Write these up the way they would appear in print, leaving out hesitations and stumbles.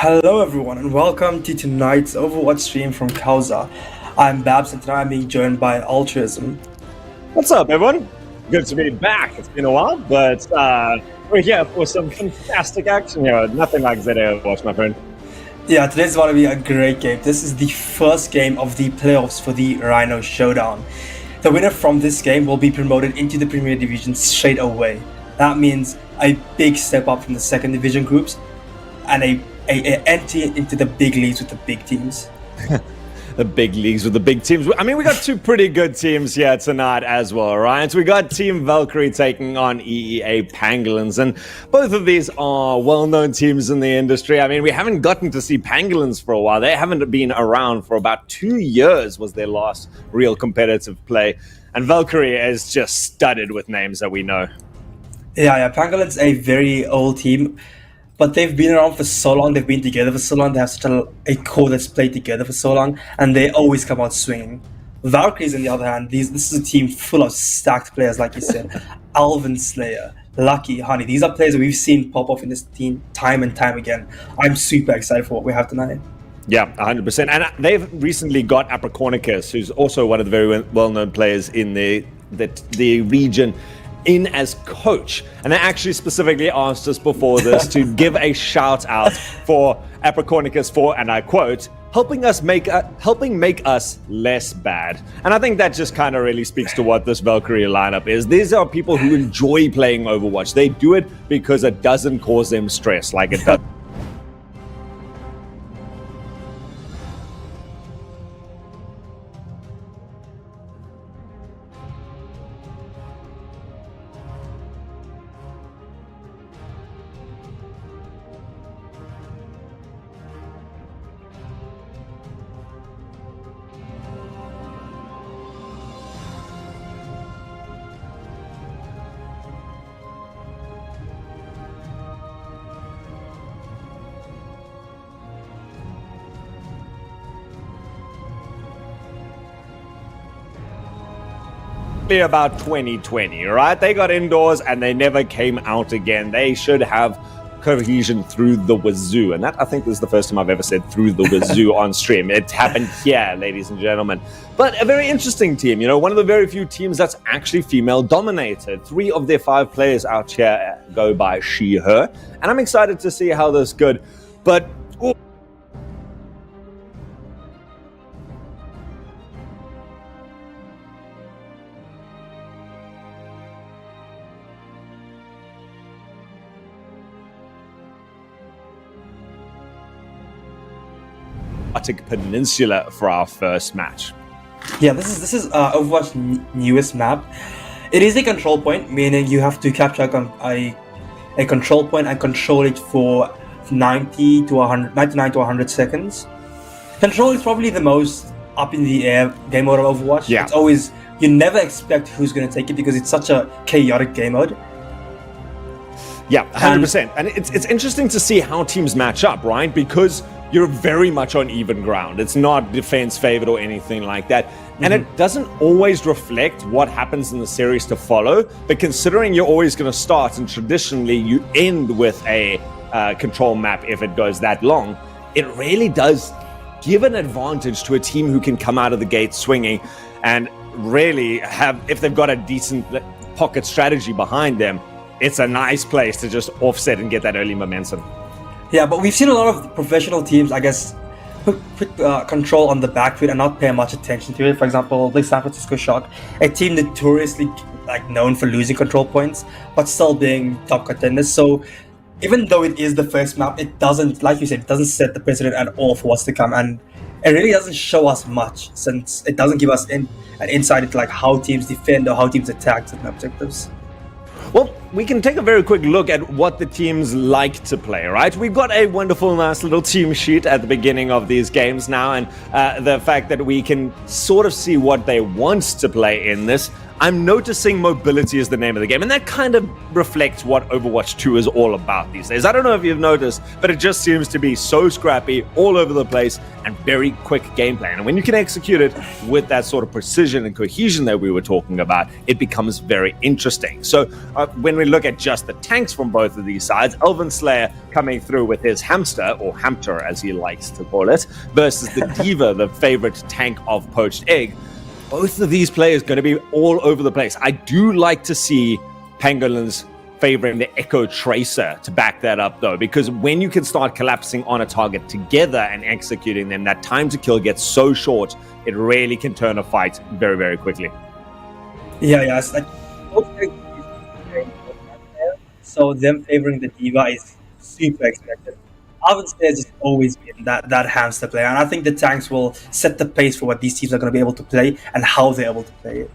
Hello everyone and welcome to tonight's Overwatch stream from Kauza. I'm Babs and tonight I'm being joined by Altruism. What's up, everyone? Good to be back. It's been a while, but we're here for some fantastic action here. Nothing like ZA Overwatch, my friend. Yeah, today's going to be a great game. This is the first game of the playoffs for the Rhino Showdown. The winner from this game will be promoted into the Premier Division straight away. That means a big step up from the second division groups and a entry into the big leagues with the big teams. The big leagues with the big teams. I mean, we got two pretty good teams here tonight as well, right? So we got Team Valkyrie taking on EEA Pangolins, and both of these are well-known teams in the industry. I mean, we haven't gotten to see Pangolins for a while. They haven't been around for about 2 years was their last real competitive play, and Valkyrie is just studded with names that we know. Yeah, Pangolins a very old team. But they've been around for so long, they've been together for so long, they have such a core that's played together for so long, and they always come out swinging. Valkyries, on the other hand, this is a team full of stacked players, like you said. Alvin Slayer, Lucky, Honey, these are players that we've seen pop off in this team time and time again. I'm super excited for what we have tonight. Yeah, 100%. And they've recently got Apricornicus, who's also one of the very well-known players in the region, in as coach, and they actually specifically asked us before this to give a shout out for Apricornicus for, and I quote, helping make us less bad. And I think that just kind of really speaks to what this Valkyrie lineup is. These are people who enjoy playing Overwatch. They do it because it doesn't cause them stress like it does. About 2020, right? They got indoors and they never came out again. They should have cohesion through the wazoo, and that I think is the first time I've ever said through the wazoo on stream. It happened here, ladies and gentlemen. But a very interesting team, you know, one of the very few teams that's actually female dominated. 3 of their 5 players out here go by she, her, and I'm excited to see how this goes. But Arctic Peninsula for our first match. Yeah, this is Overwatch's newest map. It is a control point, meaning you have to capture a control point and control it for 99 to 100 seconds. Control is probably the most up in the air game mode of Overwatch. Yeah. It's always, you never expect who's going to take it because it's such a chaotic game mode. Yeah, 100%. And it's interesting to see how teams match up, right? Because you're very much on even ground. It's not defense favored or anything like that. And it doesn't always reflect what happens in the series to follow. But considering you're always going to start, and traditionally you end with a control map if it goes that long, it really does give an advantage to a team who can come out of the gate swinging and really have, if they've got a decent pocket strategy behind them, it's a nice place to just offset and get that early momentum. Yeah, but we've seen a lot of professional teams, I guess, put control on the back foot and not pay much attention to it. For example, the San Francisco Shock, a team notoriously known for losing control points, but still being top contenders. So even though it is the first map, it doesn't, like you said, it doesn't set the precedent at all for what's to come, and it really doesn't show us much since it doesn't give us an insight into how teams defend or how teams attack certain objectives. Well, we can take a very quick look at what the teams like to play, right? We've got a wonderful, nice little team sheet at the beginning of these games now, and the fact that we can sort of see what they want to play in this, I'm noticing mobility is the name of the game, and that kind of reflects what Overwatch 2 is all about these days. I don't know if you've noticed, but it just seems to be so scrappy, all over the place, and very quick gameplay. And when you can execute it with that sort of precision and cohesion that we were talking about, it becomes very interesting. So when we look at just the tanks from both of these sides, Elven Slayer coming through with his hamster, or Hamter as he likes to call it, versus the Diva, the favorite tank of Poached Egg. Both of these players going to be all over the place. I do like to see Pangolins favoring the Echo Tracer to back that up, though, because when you can start collapsing on a target together and executing them, that time to kill gets so short, it really can turn a fight very, very quickly. Yeah. It's like, so them favoring the Diva is super expected. Alvin Slayer has always been that hamster player, and I think the tanks will set the pace for what these teams are going to be able to play and how they're able to play it.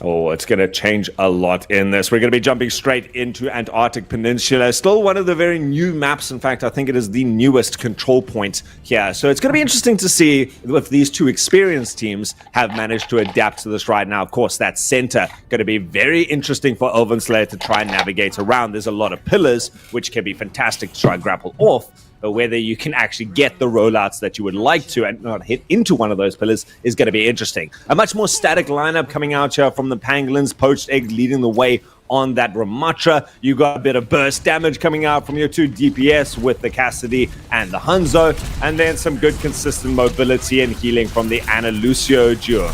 Oh, it's going to change a lot in this. We're going to be jumping straight into Antarctic Peninsula. Still one of the very new maps. In fact, I think it is the newest control point here. So it's going to be interesting to see if these two experienced teams have managed to adapt to this right now. Of course, that center going to be very interesting for Elven Slayer to try and navigate around. There's a lot of pillars, which can be fantastic to try and grapple off. But whether you can actually get the rollouts that you would like to and not hit into one of those pillars is going to be interesting. A much more static lineup coming out here from the Pangolins. Poached Egg leading the way on that Ramatra. You got a bit of burst damage coming out from your two DPS with the Cassidy and the Hanzo. And then some good consistent mobility and healing from the Ana Lucio duo.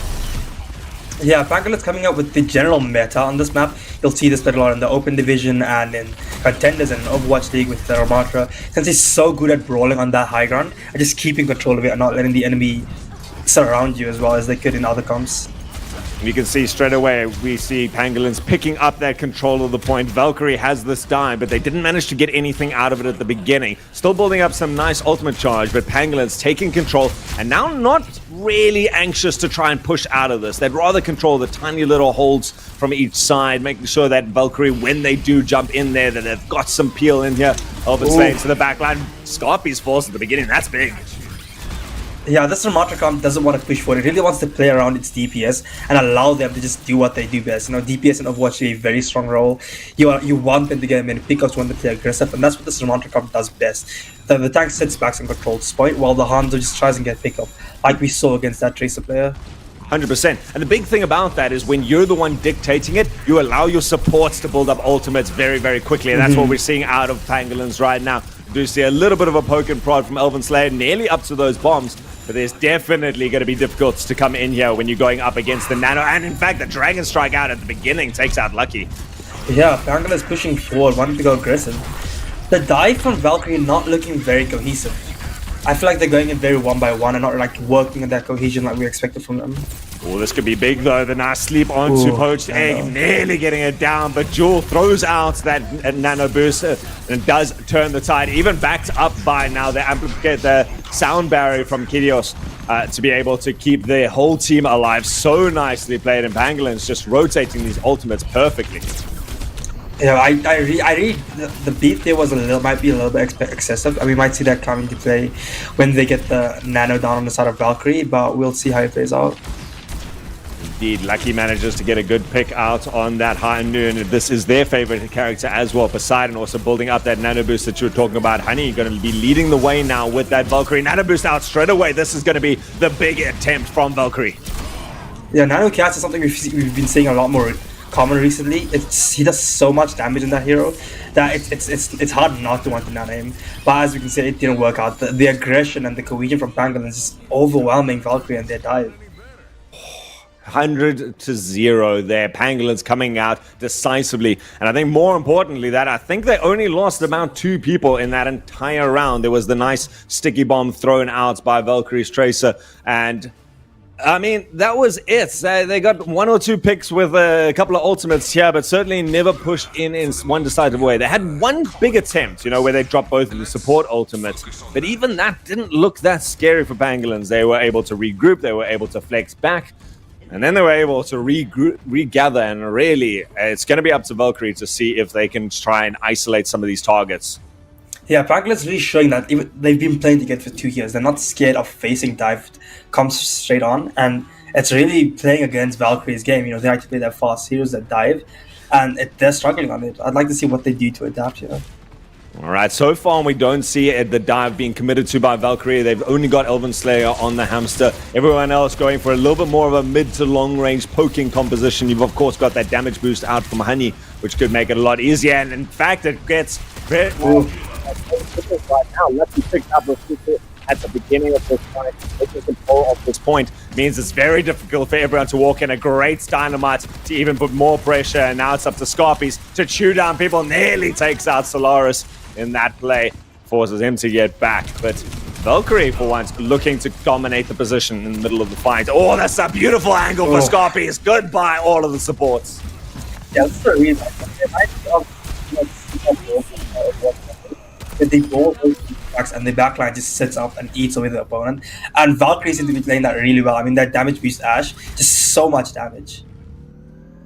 Yeah, Pangolins coming up with the general meta on this map. You'll see this played a lot in the Open Division and in Contenders and Overwatch League with the Ramatra. Since he's so good at brawling on that high ground and just keeping control of it and not letting the enemy surround you as well as they could in other comps. You can see straight away, we see Pangolins picking up that control of the point. Valkyrie has this dime, but they didn't manage to get anything out of it at the beginning. Still building up some nice ultimate charge, but Pangolins taking control and now not really anxious to try and push out of this. They'd rather control the tiny little holds from each side, making sure that Valkyrie, when they do jump in there, that they've got some peel in here. Elven Slayer to the backline. Scarpy's force at the beginning, that's big. Yeah, this Ramatra comp doesn't want to push forward. It really wants to play around its DPS and allow them to just do what they do best. You know, DPS in Overwatch is a very strong role. You want them to get many pickups, want them to play aggressive, and that's what this Ramatra comp does best. The tank sits back and controls point, while the Hanzo just tries and get pickup, like we saw against that Tracer player. 100%. And the big thing about that is when you're the one dictating it, you allow your supports to build up ultimates very, very quickly. And that's what we're seeing out of Pangolins right now. We do see a little bit of a poke and prod from Elven Slayer, nearly up to those bombs. But there's definitely going to be difficulties to come in here when you're going up against the Nano. And in fact, the Dragon Strike out at the beginning takes out Lucky. Yeah, Pangolin is pushing forward, wanting to go aggressive. The dive from Valkyrie not looking very cohesive. I feel like they're going in very one by one and not like working on that cohesion like we expected from them. Oh, this could be big though. The nice sleep onto Poached Egg, nearly getting it down, but Jewel throws out that nano boost and does turn the tide. Even backed up by now the amplify, the sound barrier from Kidios to be able to keep the whole team alive. So nicely played, and Pangolins just rotating these ultimates perfectly. Yeah, I read the beat there was might be a little bit excessive. We might see that come into play when they get the nano down on the side of Valkyrie, but we'll see how it plays out. Indeed, Lucky manages to get a good pick out on that High Noon. This is their favorite character as well. Poseidon also building up that nano boost that you were talking about. Honey going to be leading the way now with that Valkyrie. Nano boost out straight away. This is going to be the big attempt from Valkyrie. Yeah, nano cast is something we've been seeing a lot more common recently. He does so much damage in that hero that it's hard not to want to nano him. But as we can see, it didn't work out. The aggression and the cohesion from Pangolins is overwhelming Valkyrie and their dive. 100-0 there. Pangolins coming out decisively. And I think more importantly that I think they only lost about 2 people in that entire round. There was the nice sticky bomb thrown out by Valkyrie's Tracer. And I mean, that was it. They got 1 or 2 picks with a couple of ultimates here, but certainly never pushed in one decisive way. They had one big attempt, where they dropped both of the support ultimates, but even that didn't look that scary for Pangolins. They were able to regroup, they were able to flex back, and then they were able to regather, and really, it's going to be up to Valkyrie to see if they can try and isolate some of these targets. Yeah, Pangolins really showing that they've been playing together for 2 years. They're not scared of facing dive, comes straight on, and it's really playing against Valkyrie's game. They like to play that fast heroes that dive, and they're struggling on it. I'd like to see what they do to adapt. All right, so far we don't see the dive being committed to by Valkyrie. They've only got Elven Slayer on the hamster. Everyone else going for a little bit more of a mid to long range poking composition. You've of course got that damage boost out from Honey, which could make it a lot easier. And in fact, it gets very right now. Lucky picked up at the beginning of this fight. Taking control of this point means it's very difficult for everyone to walk in. A great dynamite to even put more pressure, and now it's up to Scarpies to chew down people. Nearly takes out Solaris in that play, forces him to get back. But Valkyrie, for once, looking to dominate the position in the middle of the fight. Oh, that's a beautiful angle for Scarpies. Goodbye, all of the supports. Yeah, that's the reason. They both and the backline just sits up and eats away the opponent. And Valkyrie seems to be playing that really well. I mean, that damage boost Ashe, just so much damage.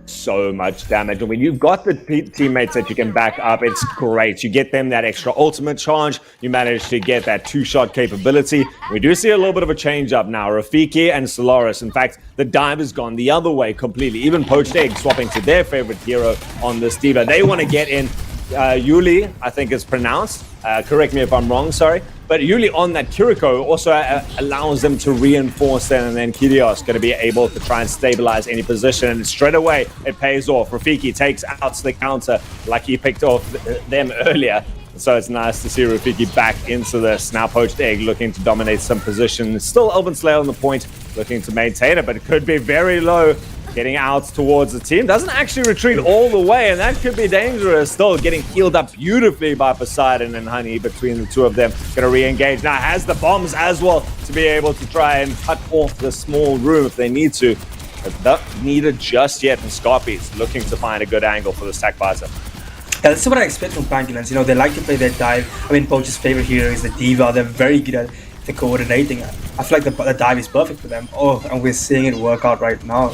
So much damage. And when you've got the teammates that you can back up, it's great. You get them that extra ultimate charge. You manage to get that two-shot capability. We do see a little bit of a change up now. Rafiki and Solaris. In fact, the dive has gone the other way completely. Even Poached Egg swapping to their favorite hero on this D.Va. They want to get in. Yuli, I think it's pronounced. Correct me if I'm wrong, sorry. But Yuli on that Kiriko also allows them to reinforce them, and then Kyrgios going to be able to try and stabilize any position, and straight away it pays off. Rafiki takes out the counter like he picked off them earlier. So it's nice to see Rafiki back into this. Now Poached Egg looking to dominate some position. Still Elven Slayer on the point, looking to maintain it, but it could be very low. Getting out towards the team. Doesn't actually retreat all the way, and that could be dangerous. Still getting healed up beautifully by Poseidon and Honey between the two of them. Going to re-engage. Now has the bombs as well to be able to try and cut off the small room if they need to. But not needed just yet from Scarpies. Looking to find a good angle for the stack visor. Yeah, that's what I expect from Pangolins. They like to play their dive. I mean, Poach's favorite hero is the D.Va. They're very good at the coordinating. I feel like the dive is perfect for them. Oh, and we're seeing it work out right now.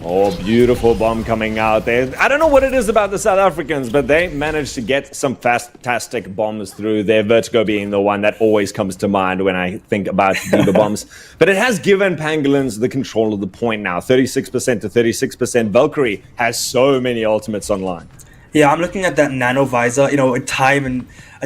Oh, beautiful bomb coming out there. I don't know what it is about the South Africans, but they managed to get some fantastic bombs through. Their Vertigo being the one that always comes to mind when I think about D.Va bombs. But it has given Pangolins the control of the point now. 36% to 36%. Valkyrie has so many ultimates online. Yeah, I'm looking at that nano visor, a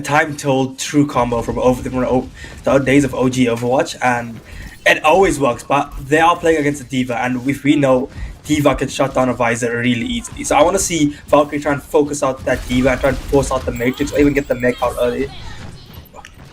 time-told true combo from the days of OG Overwatch, and it always works, but they are playing against the D.Va, and if we know D.Va can shut down a visor really easily. So I want to see Valkyrie try and focus out that D.Va and try and force out the Matrix or even get the mech out early.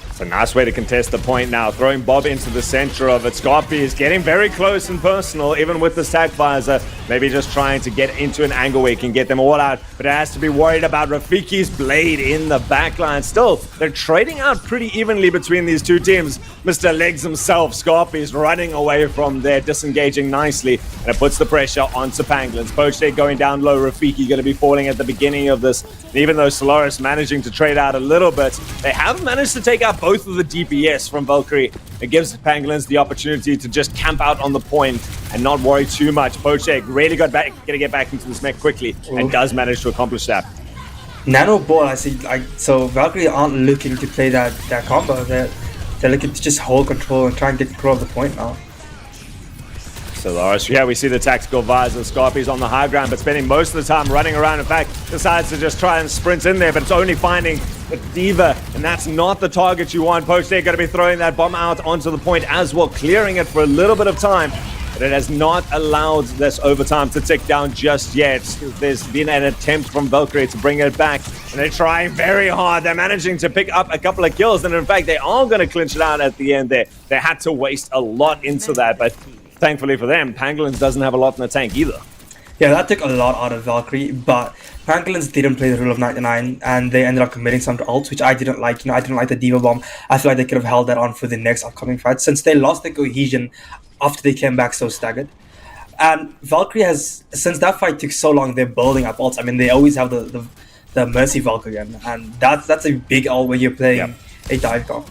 It's a nice way to contest the point now. Throwing Bob into the center of it. Scarpy is getting very close and personal, even with the stack visor. Maybe just trying to get into an angle where he can get them all out. But it has to be worried about Rafiki's blade in the backline. Still, they're trading out pretty evenly between these two teams. Mr. Legs himself, Scarpy, is running away from there, disengaging nicely. And it puts the pressure onto Pangolins. Poached Egg going down low. Rafiki going to be falling at the beginning of this. And even though Solaris managing to trade out a little bit, they have managed to take out both of the DPS from Valkyrie. It gives Pangolins the opportunity to just camp out on the point and not worry too much. Poached Egg really going to get back into this mech quickly and does manage to accomplish that. Nano ball, I see. So Valkyrie aren't looking to play that combo. They're looking to just hold control and try and get control of the point now. Solaris, yeah, we see the tactical visor. Scarpy's on the high ground, but spending most of the time running around. In fact, decides to just try and sprint in there, but it's only finding the D.Va, and that's not the target you want. Poached Egg going to be throwing that bomb out onto the point as well, clearing it for a little bit of time. But it has not allowed this overtime to tick down just yet. There's been an attempt from Valkyrie to bring it back, and they're trying very hard. They're managing to pick up a couple of kills, and in fact, they are going to clinch it out at the end there. They had to waste a lot into that, but thankfully for them, Pangolins doesn't have a lot in the tank either. Yeah, that took a lot out of Valkyrie, but Pangolins didn't play the rule of 99, and they ended up committing some ults, which I didn't like. I didn't like the D.Va bomb. I feel like they could have held that on for the next upcoming fight, since they lost the cohesion after they came back so staggered. And Valkyrie has, since that fight took so long, they're building up ults. I mean, they always have the Mercy Valkyrie again, and that's a big ult when you're playing a dive comp.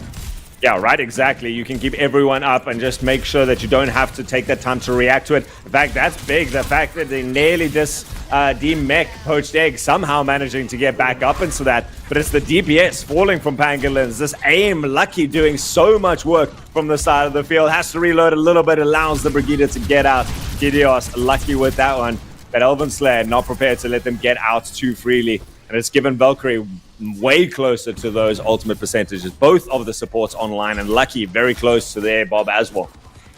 Yeah, right, exactly. You can keep everyone up and just make sure that you don't have to take that time to react to it. In fact, that's big. The fact that they nearly just de-mech Poached Egg, somehow managing to get back up into that. But it's the DPS falling from Pangolins. This aim, Lucky doing so much work from the side of the field. Has to reload a little bit, allows the Brigida to get out. Gideos, lucky with that one. But Elven Slayer not prepared to let them get out too freely. And it's given Valkyrie way closer to those ultimate percentages. Both of the supports online, and Lucky very close to their Bob as well.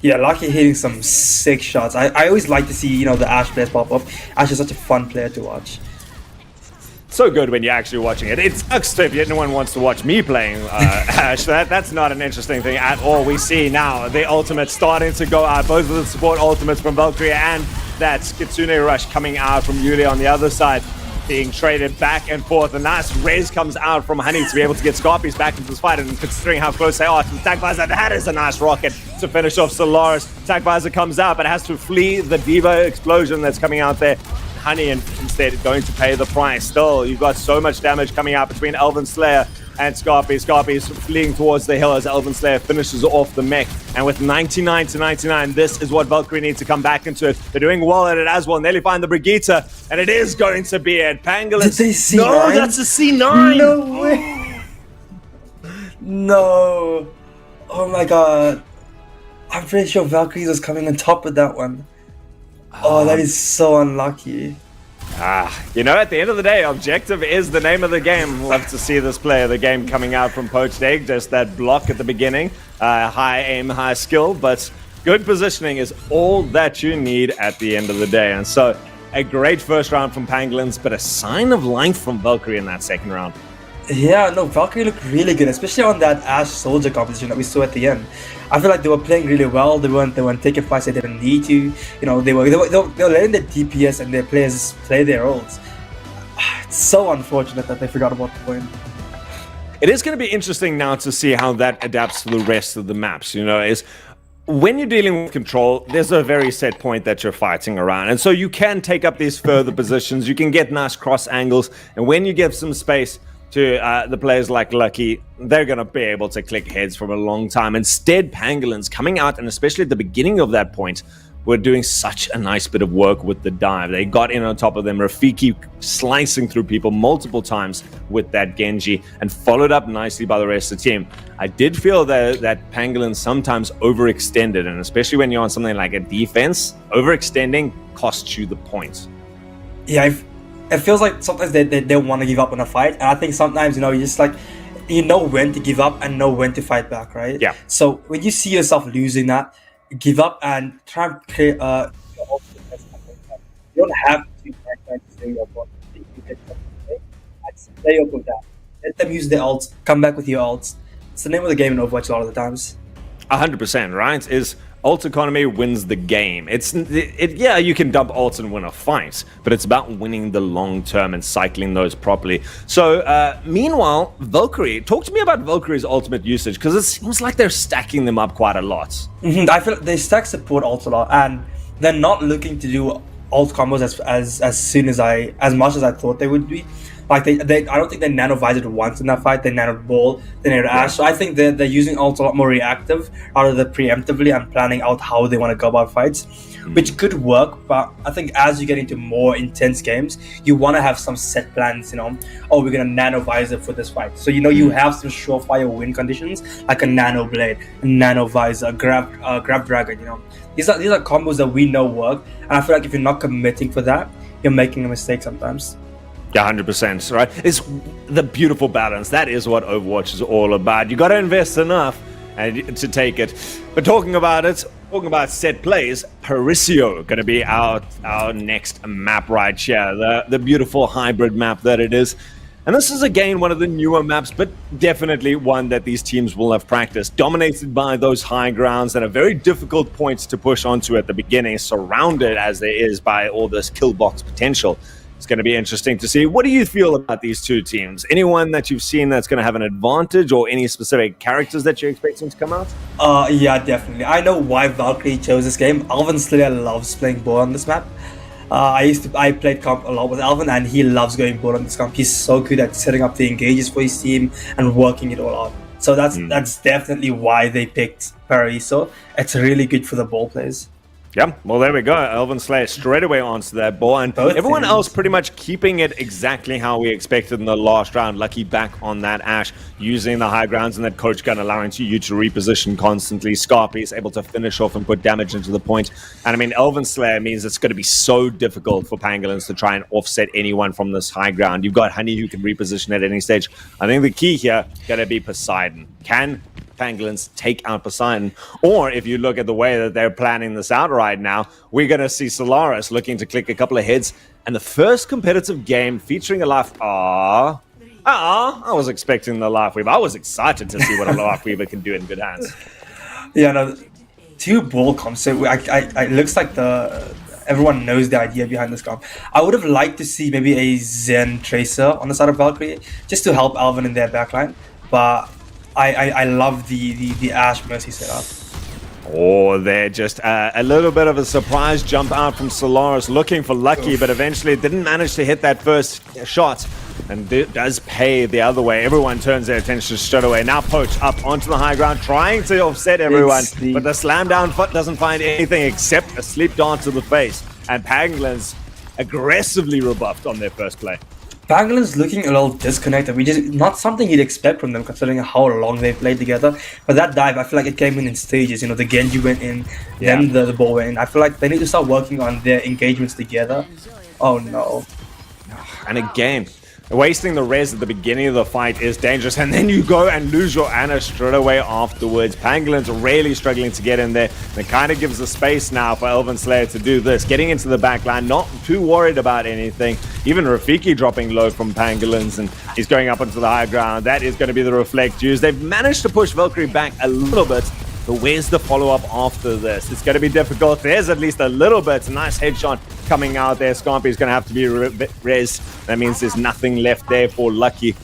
Yeah, Lucky hitting some sick shots. I always like to see, you know, the Ashe players pop up. Ashe is such a fun player to watch. So good when you're actually watching it. It sucks if anyone wants to watch me playing Ashe. That's not an interesting thing at all. We see now the ultimates starting to go out. Both of the support ultimates from Valkyrie and that Kitsune Rush coming out from Yulia on the other side, being traded back and forth. A nice raise comes out from Honey to be able to get Scarpies back into this fight, and considering how close they are to the Tag Visor, that is a nice rocket to finish off Solaris. Tag Visor comes out, but has to flee the Diva explosion that's coming out there. Honey instead going to pay the price. Still, you've got so much damage coming out between Elven Slayer and Scarpies. Scarpies fleeing towards the hill as Elven Slayer finishes off the mech. And with 99 to 99, this is what Valkyrie needs to come back into it. They're doing well at it as well. Nearly find the Brigitte, and it is going to be it. Pangolins. Did they C9? No, that's a C9. No way. No. Oh my god. I'm pretty sure Valkyrie was coming on top of that one. Oh, that is so unlucky. You know, at the end of the day, objective is the name of the game. Love to see this play of the game coming out from Poached Egg. Just that block at the beginning. High aim, high skill, but good positioning is all that you need at the end of the day. And so, a great first round from Pangolins, but a sign of life from Valkyrie in that second round. Yeah, no, Valkyrie looked really good, especially on that Ashe Soldier composition that we saw at the end. I feel like they were playing really well. They weren't taking fights they didn't need to. You know, they were letting the DPS and their players play their roles. It's so unfortunate that they forgot about the point. It is going to be interesting now to see how that adapts to the rest of the maps. You know, is when you're dealing with control, there's a very set point that you're fighting around, and so you can take up these further positions. You can get nice cross angles, and when you give some space to the players like Lucky, they're going to be able to click heads from a long time. Instead, Pangolins coming out, and especially at the beginning of that point, were doing such a nice bit of work with the dive. They got in on top of them, Rafiki slicing through people multiple times with that Genji, and followed up nicely by the rest of the team. I did feel that Pangolins sometimes overextended, and especially when you're on something like a defense, overextending costs you the points. Yeah, it feels like sometimes they don't want to give up on a fight, and I think sometimes, you know, you just like, you know when to give up and know when to fight back, right? Yeah. So when you see yourself losing that, give up and try and play. You don't have to try to stay your opponent. You get something, and play up with that. Let them use their ults. Come back with your ults. It's the name of the game in Overwatch a lot of the times. 100%, right? Is ult economy wins the game. Yeah, you can dump ults and win a fight, but it's about winning the long term and cycling those properly. So, meanwhile, Valkyrie, talk to me about Valkyrie's ultimate usage, because it seems like they're stacking them up quite a lot. I feel like they stack support ults a lot, and they're not looking to do ult combos as much as I thought they would be. Like I don't think they nano visored once in that fight. They nano ball, they nano Ashe. So I think they're using ults a lot more reactive rather than preemptively and planning out how they want to go about fights, which could work. But I think as you get into more intense games, you want to have some set plans. You know, oh, we're gonna nano visor for this fight. So you know you have some surefire win conditions like a nano blade, a nano visor, grab dragon. You know, these are combos that we know work. And I feel like if you're not committing for that, you're making a mistake sometimes. Yeah, 100%, right? It's the beautiful balance. That is what Overwatch is all about. You got to invest enough to take it. But talking about set plays, Parisio going to be our next map right here. The beautiful hybrid map that it is. And this is, again, one of the newer maps, but definitely one that these teams will have practiced. Dominated by those high grounds and a very difficult point to push onto at the beginning, surrounded as there is by all this kill box potential. It's going to be interesting to see. What do you feel about these two teams? Anyone that you've seen that's going to have an advantage, or any specific characters that you're expecting to come out? Yeah, definitely. I know why Valkyrie chose this game. Elven Slayer loves playing ball on this map. I played comp a lot with Elven, and he loves going ball on this comp. He's so good at setting up the engages for his team and working it all out. So that's definitely why they picked Paraiso. It's really good for the ball plays. Yeah, well, there we go. Elven Slayer straight away onto that ball, and Both everyone teams. else pretty much keeping it exactly how we expected in the last round. Lucky back on that Ash, using the high grounds and that coach gun, allowing you to reposition constantly. Scarpy is able to finish off and put damage into the point. And I mean, Elven Slayer means it's going to be so difficult for Pangolins to try and offset anyone from this high ground. You've got Honey who can reposition at any stage. I think the key here going to be Poseidon. Can Pangolins take out Poseidon? Or if you look at the way that they're planning this out right now, we're going to see Solaris looking to click a couple of heads. And the first competitive game featuring a Life... I was expecting the Life Weaver. I was excited to see what a Life Weaver can do in good hands. Yeah, no, 2 ball comps. So it looks like everyone knows the idea behind this comp. I would have liked to see maybe a Zen Tracer on the side of Valkyrie, just to help Alvin in their backline. But I love the Ash Mercy setup. Oh, they're just a little bit of a surprise jump out from Solaris, looking for Lucky, but eventually didn't manage to hit that first shot. And it does pay the other way. Everyone turns their attention straight away. Now Poach up onto the high ground, trying to offset everyone. But the slam down foot doesn't find anything except a sleep dart to the face. And Pangolins aggressively rebuffed on their first play. Pangolins looking a little disconnected, which is not something you'd expect from them considering how long they've played together. But that dive, I feel like it came in stages. You know, the Genji went in, then the ball went in. I feel like they need to start working on their engagements together. Oh no. And again, wasting the res at the beginning of the fight is dangerous, and then you go and lose your Ana straight away afterwards. Pangolins are really struggling to get in there. And it kind of gives the space now for Elven Slayer to do this. Getting into the back line, not too worried about anything. Even Rafiki dropping low from Pangolins, and he's going up onto the high ground. That is going to be the reflect use. They've managed to push Valkyrie back a little bit, but where's the follow-up after this? It's going to be difficult. There's at least a little bit. A nice headshot coming out there. Scampy's going to have to be res. That means there's nothing left there for Lucky.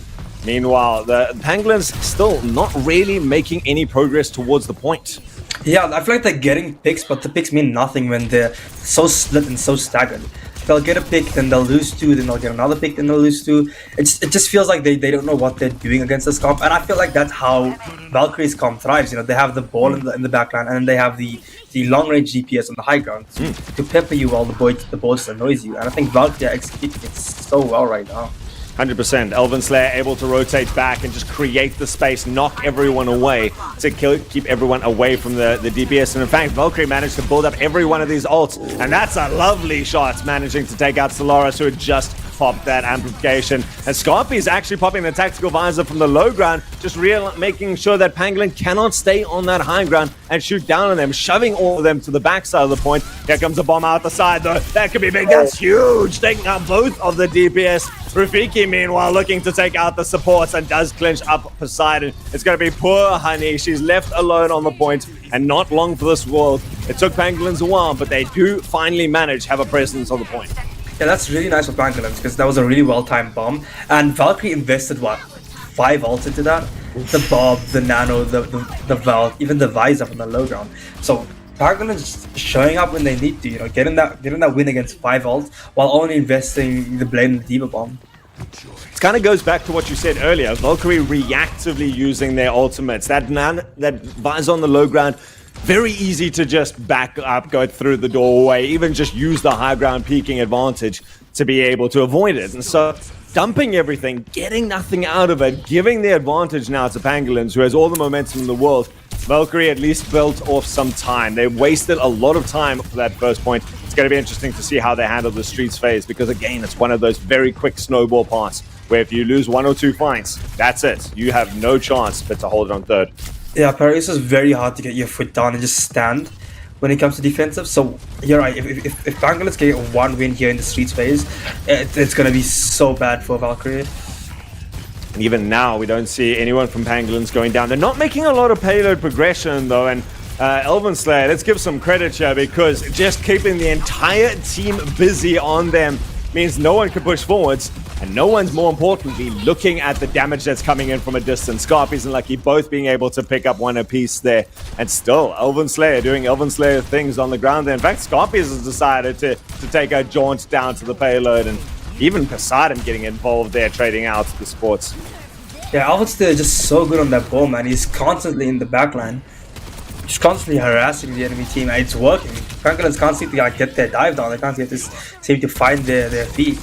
Meanwhile, the Pangolins still not really making any progress towards the point. Yeah, I feel like they're getting picks, but the picks mean nothing when they're so split and so staggered. They'll get a pick, then they'll lose 2, then they'll get another pick, then they'll lose 2. It just feels like they don't know what they're doing against this comp, and I feel like that's how Valkyrie's comp thrives. You know, they have the ball in the backline, and then they have the long range DPS on the high ground to pepper you while the ball just annoys you. And I think Valkyrie are executing it so well right now. 100%. Elven Slayer able to rotate back and just create the space, knock everyone away to keep everyone away from the DPS. And in fact, Valkyrie managed to build up every one of these ults. And that's a lovely shot, managing to take out Solaris, who had just popped that amplification. And Scarpy is actually popping the tactical visor from the low ground, just making sure that Pangolin cannot stay on that high ground and shoot down on them, shoving all of them to the backside of the point. Here comes a bomb out the side, though. That could be big. That's huge. Taking out both of the DPS. Rafiki, meanwhile, looking to take out the supports and does clinch up Poseidon. It's going to be poor Honey. She's left alone on the point, and not long for this world. It took Pangolins a while, but they do finally manage to have a presence on the point. Yeah, that's really nice for Pangolins because that was a really well-timed bomb. And Valkyrie invested, what, 5 ults into that? The Bob, the Nano, the Valk, even the Visor from the low ground. So Pangolins showing up when they need to, you know, getting that win against 5 ults while only investing the Blade and the Diva Bomb. It kind of goes back to what you said earlier. Valkyrie reactively using their ultimates. That Visor on the low ground, very easy to just back up, go through the doorway, even just use the high ground peeking advantage to be able to avoid it. And so dumping everything, getting nothing out of it, giving the advantage now to Pangolins, who has all the momentum in the world. Valkyrie at least built off some time. They wasted a lot of time for that first point. It's going to be interesting to see how they handle the streets phase, because again, it's one of those very quick snowball parts where if you lose 1 or 2 fights, that's it. You have no chance but to hold it on third. Yeah, Paris is very hard to get your foot down and just stand when it comes to defensive. So you're right. If Pangolins get 1 win here in the streets phase, it's going to be so bad for Valkyrie. And even now, we don't see anyone from Pangolins going down. They're not making a lot of payload progression, though. And Elven Slayer, let's give some credit here, because just keeping the entire team busy on them means no one can push forwards. And no one's, more importantly, looking at the damage that's coming in from a distance. Scarpies and Lucky both being able to pick up 1 apiece there. And still, Elven Slayer doing Elven Slayer things on the ground there. In fact, Scarpies has decided to take a jaunt down to the payload. And even Poseidon getting involved there, trading out the supports. Yeah, Alvinster is just so good on that ball, man. He's constantly in the backline. Just constantly harassing the enemy team, and it's working. Pangolins can't seem to get their dive down. They can't seem to find their feet.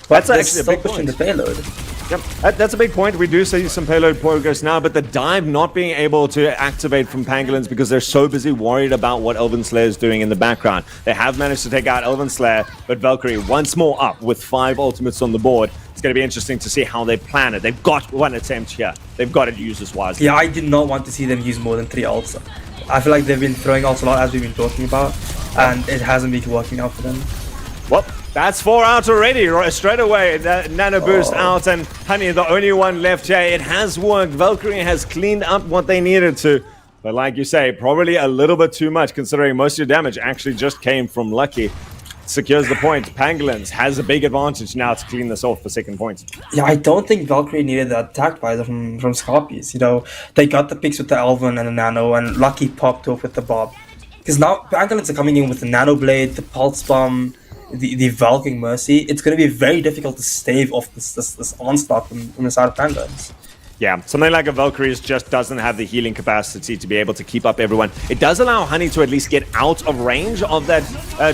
But That's actually a still big pushing point. the payload. Yep, that's a big point. We do see some payload progress now, but the dive not being able to activate from Pangolins because they're so busy worried about what Elven Slayer is doing in the background. They have managed to take out Elven Slayer, but Valkyrie once more up with 5 ultimates on the board. It's going to be interesting to see how they plan it. They've got one attempt here. They've got to use this wisely. Yeah, I do not want to see them use more than 3 ults. I feel like they've been throwing ults a lot, as we've been talking about, and it hasn't been working out for them. Well, that's 4 out already, right, straight away. The Nano Boost out, and Honey, the only one left here. It has worked. Valkyrie has cleaned up what they needed to. But like you say, probably a little bit too much, considering most of your damage actually just came from Lucky. Secures the point. Pangolins has a big advantage now to clean this off for second point. Yeah, I don't think Valkyrie needed that attack visor from Scorpius. You know, they got the picks with the Elven and the Nano, and Lucky popped off with the Bob. Because now Pangolins are coming in with the Nano Blade, the Pulse Bomb, the Valkyrie Mercy. It's going to be very difficult to stave off this onslaught from the side of Pangolins. Yeah, something like a Valkyrie just doesn't have the healing capacity to be able to keep up everyone. It does allow Honey to at least get out of range of that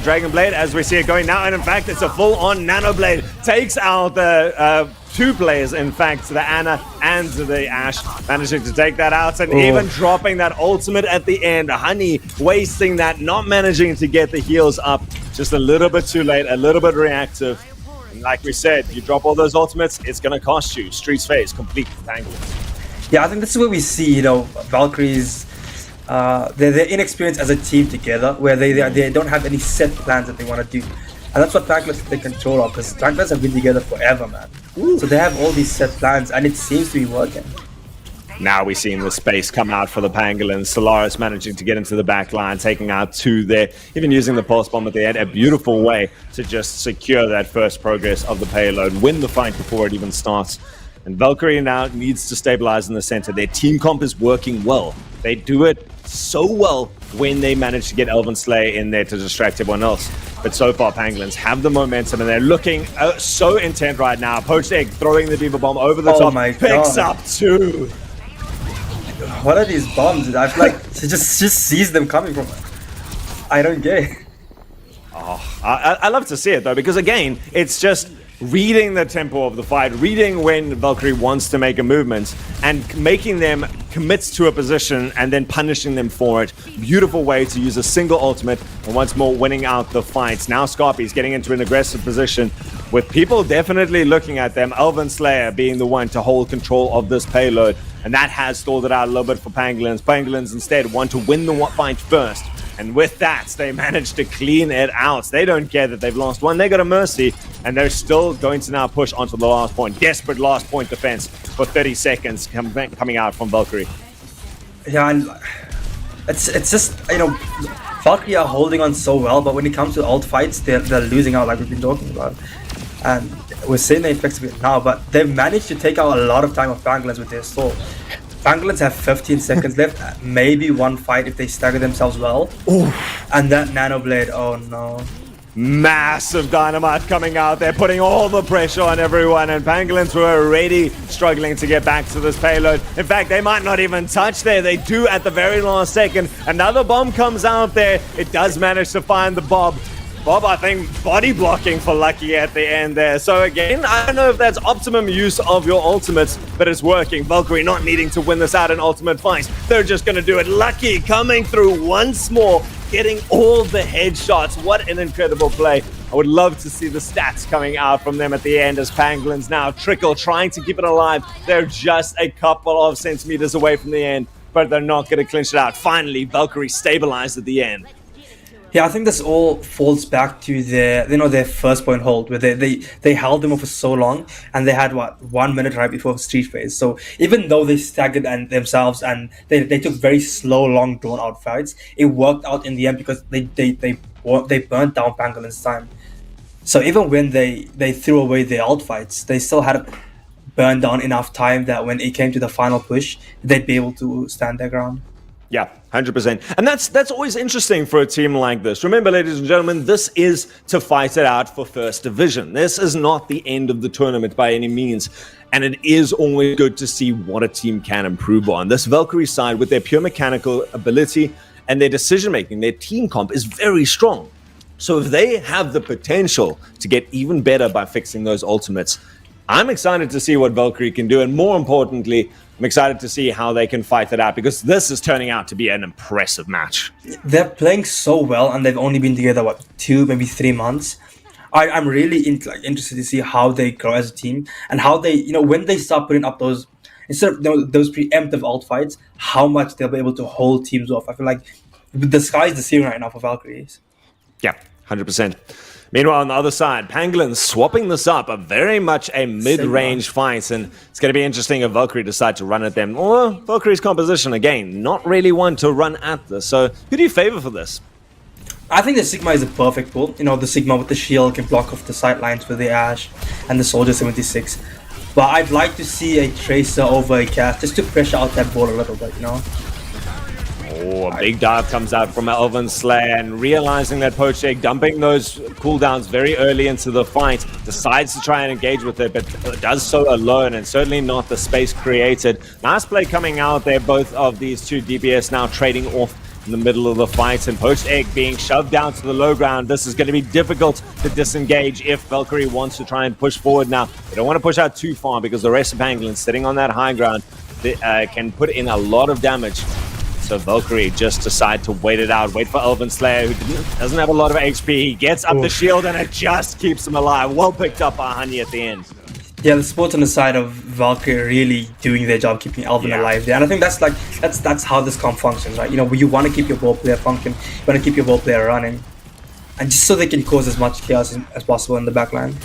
Dragon Blade, as we see it going now. And in fact, it's a full-on Nano Blade. Takes out the 2 players, in fact, the Ana and the Ashe, managing to take that out and even dropping that ultimate at the end. Honey wasting that, not managing to get the heals up. Just a little bit too late, a little bit reactive. And like we said, you drop all those ultimates, it's going to cost you. Street's phase, complete with Pangolins. Yeah, I think this is where we see, you know, Valkyries, they're inexperienced as a team together, where they don't have any set plans that they want to do. And that's what Pangolins take control of, because Pangolins have been together forever, man. Ooh. So they have all these set plans, and it seems to be working. Now we're seeing the space come out for the Pangolins. Solaris managing to get into the back line, taking out 2 there, even using the pulse bomb at the end. A beautiful way to just secure that first progress of the payload, win the fight before it even starts. And Valkyrie now needs to stabilize in the center. Their team comp is working well. They do it so well when they manage to get Elven Slayer in there to distract everyone else. But so far, Pangolins have the momentum, and they're looking so intent right now. Poached Egg throwing the Diva Bomb over the top. My Picks God. up 2. What are these bombs? I feel like she just sees them coming from her. I don't get it. Oh, I love to see it, though, because, again, it's just reading the tempo of the fight, reading when Valkyrie wants to make a movement, and making them commit to a position and then punishing them for it. Beautiful way to use a single ultimate and once more winning out the fights. Now Scorpius getting into an aggressive position with people definitely looking at them. Elven Slayer being the one to hold control of this payload, and that has stalled it out a little bit for Pangolins. Pangolins instead want to win the fight first. And with that, they managed to clean it out. They don't care that they've lost one. They got a Mercy, and they're still going to now push onto the last point. Desperate last point defense for 30 seconds coming out from Valkyrie. Yeah, and it's just, you know, Valkyrie are holding on so well, but when it comes to ult fights, they're losing out, like we've been talking about. And we're seeing the effects of it now, but they've managed to take out a lot of time of Pangolins with their stall. Pangolins have 15 seconds left, maybe one fight if they stagger themselves well. Ooh. And that Nano Blade, oh no. Massive dynamite coming out there, putting all the pressure on everyone, and Pangolins were already struggling to get back to this payload. In fact, they might not even touch there. They do at the very last second. Another bomb comes out there. It does manage to find the Bob. Bob, I think, body blocking for Lucky at the end there. So again, I don't know if that's optimum use of your ultimates, but it's working. Valkyrie not needing to win this out in ultimate fight. They're just going to do it. Lucky coming through once more, getting all the headshots. What an incredible play. I would love to see the stats coming out from them at the end as Pangolins now trickle, trying to keep it alive. They're just a couple of centimeters away from the end, but they're not going to clinch it out. Finally, Valkyrie stabilized at the end. Yeah, I think this all falls back to their first point hold, where they held them for so long, and they had 1 minute right before street phase. So even though they staggered themselves and they took very slow, long, drawn out fights, it worked out in the end because they burnt down Pangolins' time. So even when they threw away their ult fights, they still had burned down enough time that when it came to the final push, they'd be able to stand their ground. Yeah, 100%. And that's always interesting for a team like this. Remember, ladies and gentlemen, this is to fight it out for First Division. This is not the end of the tournament by any means. And it is always good to see what a team can improve on. This Valkyrie side, with their pure mechanical ability and their decision-making, their team comp is very strong. So if they have the potential to get even better by fixing those ultimates, I'm excited to see what Valkyrie can do. And more importantly, I'm excited to see how they can fight it out, because this is turning out to be an impressive match. They're playing so well, and they've only been together, 2, maybe 3 months. I'm really interested to see how they grow as a team, and how they, when they start putting up those, instead of those preemptive ult fights, how much they'll be able to hold teams off. I feel like the sky's the ceiling right now for Valkyries. Yeah, 100%. Meanwhile, on the other side, Pangolins swapping this up, very much a mid-range fight, and it's going to be interesting if Valkyrie decide to run at them. Or Valkyrie's composition, again, not really one to run at this. So who do you favor for this? I think the Sigma is a perfect pull. The Sigma with the shield can block off the sidelines with the Ash and the Soldier 76. But I'd like to see a Tracer over a Cast, just to pressure out that ball a little bit, Oh, a big dive comes out from Elven Slayer, and realizing that Poached Egg, dumping those cooldowns very early into the fight, decides to try and engage with it, but does so alone, and certainly not the space created. Nice play coming out there, both of these two DPS now trading off in the middle of the fight, and Poached Egg being shoved down to the low ground. This is going to be difficult to disengage if Valkyrie wants to try and push forward now. They don't want to push out too far, because the rest of Pangolins sitting on that high ground can put in a lot of damage. So Valkyrie just decide to wait it out, wait for Elven Slayer, who doesn't have a lot of HP. He gets up the shield, and it just keeps him alive. Well picked up by Honey at the end. Yeah, the sports on the side of Valkyrie really doing their job, keeping Elven alive there. And I think that's how this comp functions, right? You want to keep your ball player function, you want to keep your ball player running, and just so they can cause as much chaos as possible in the backline.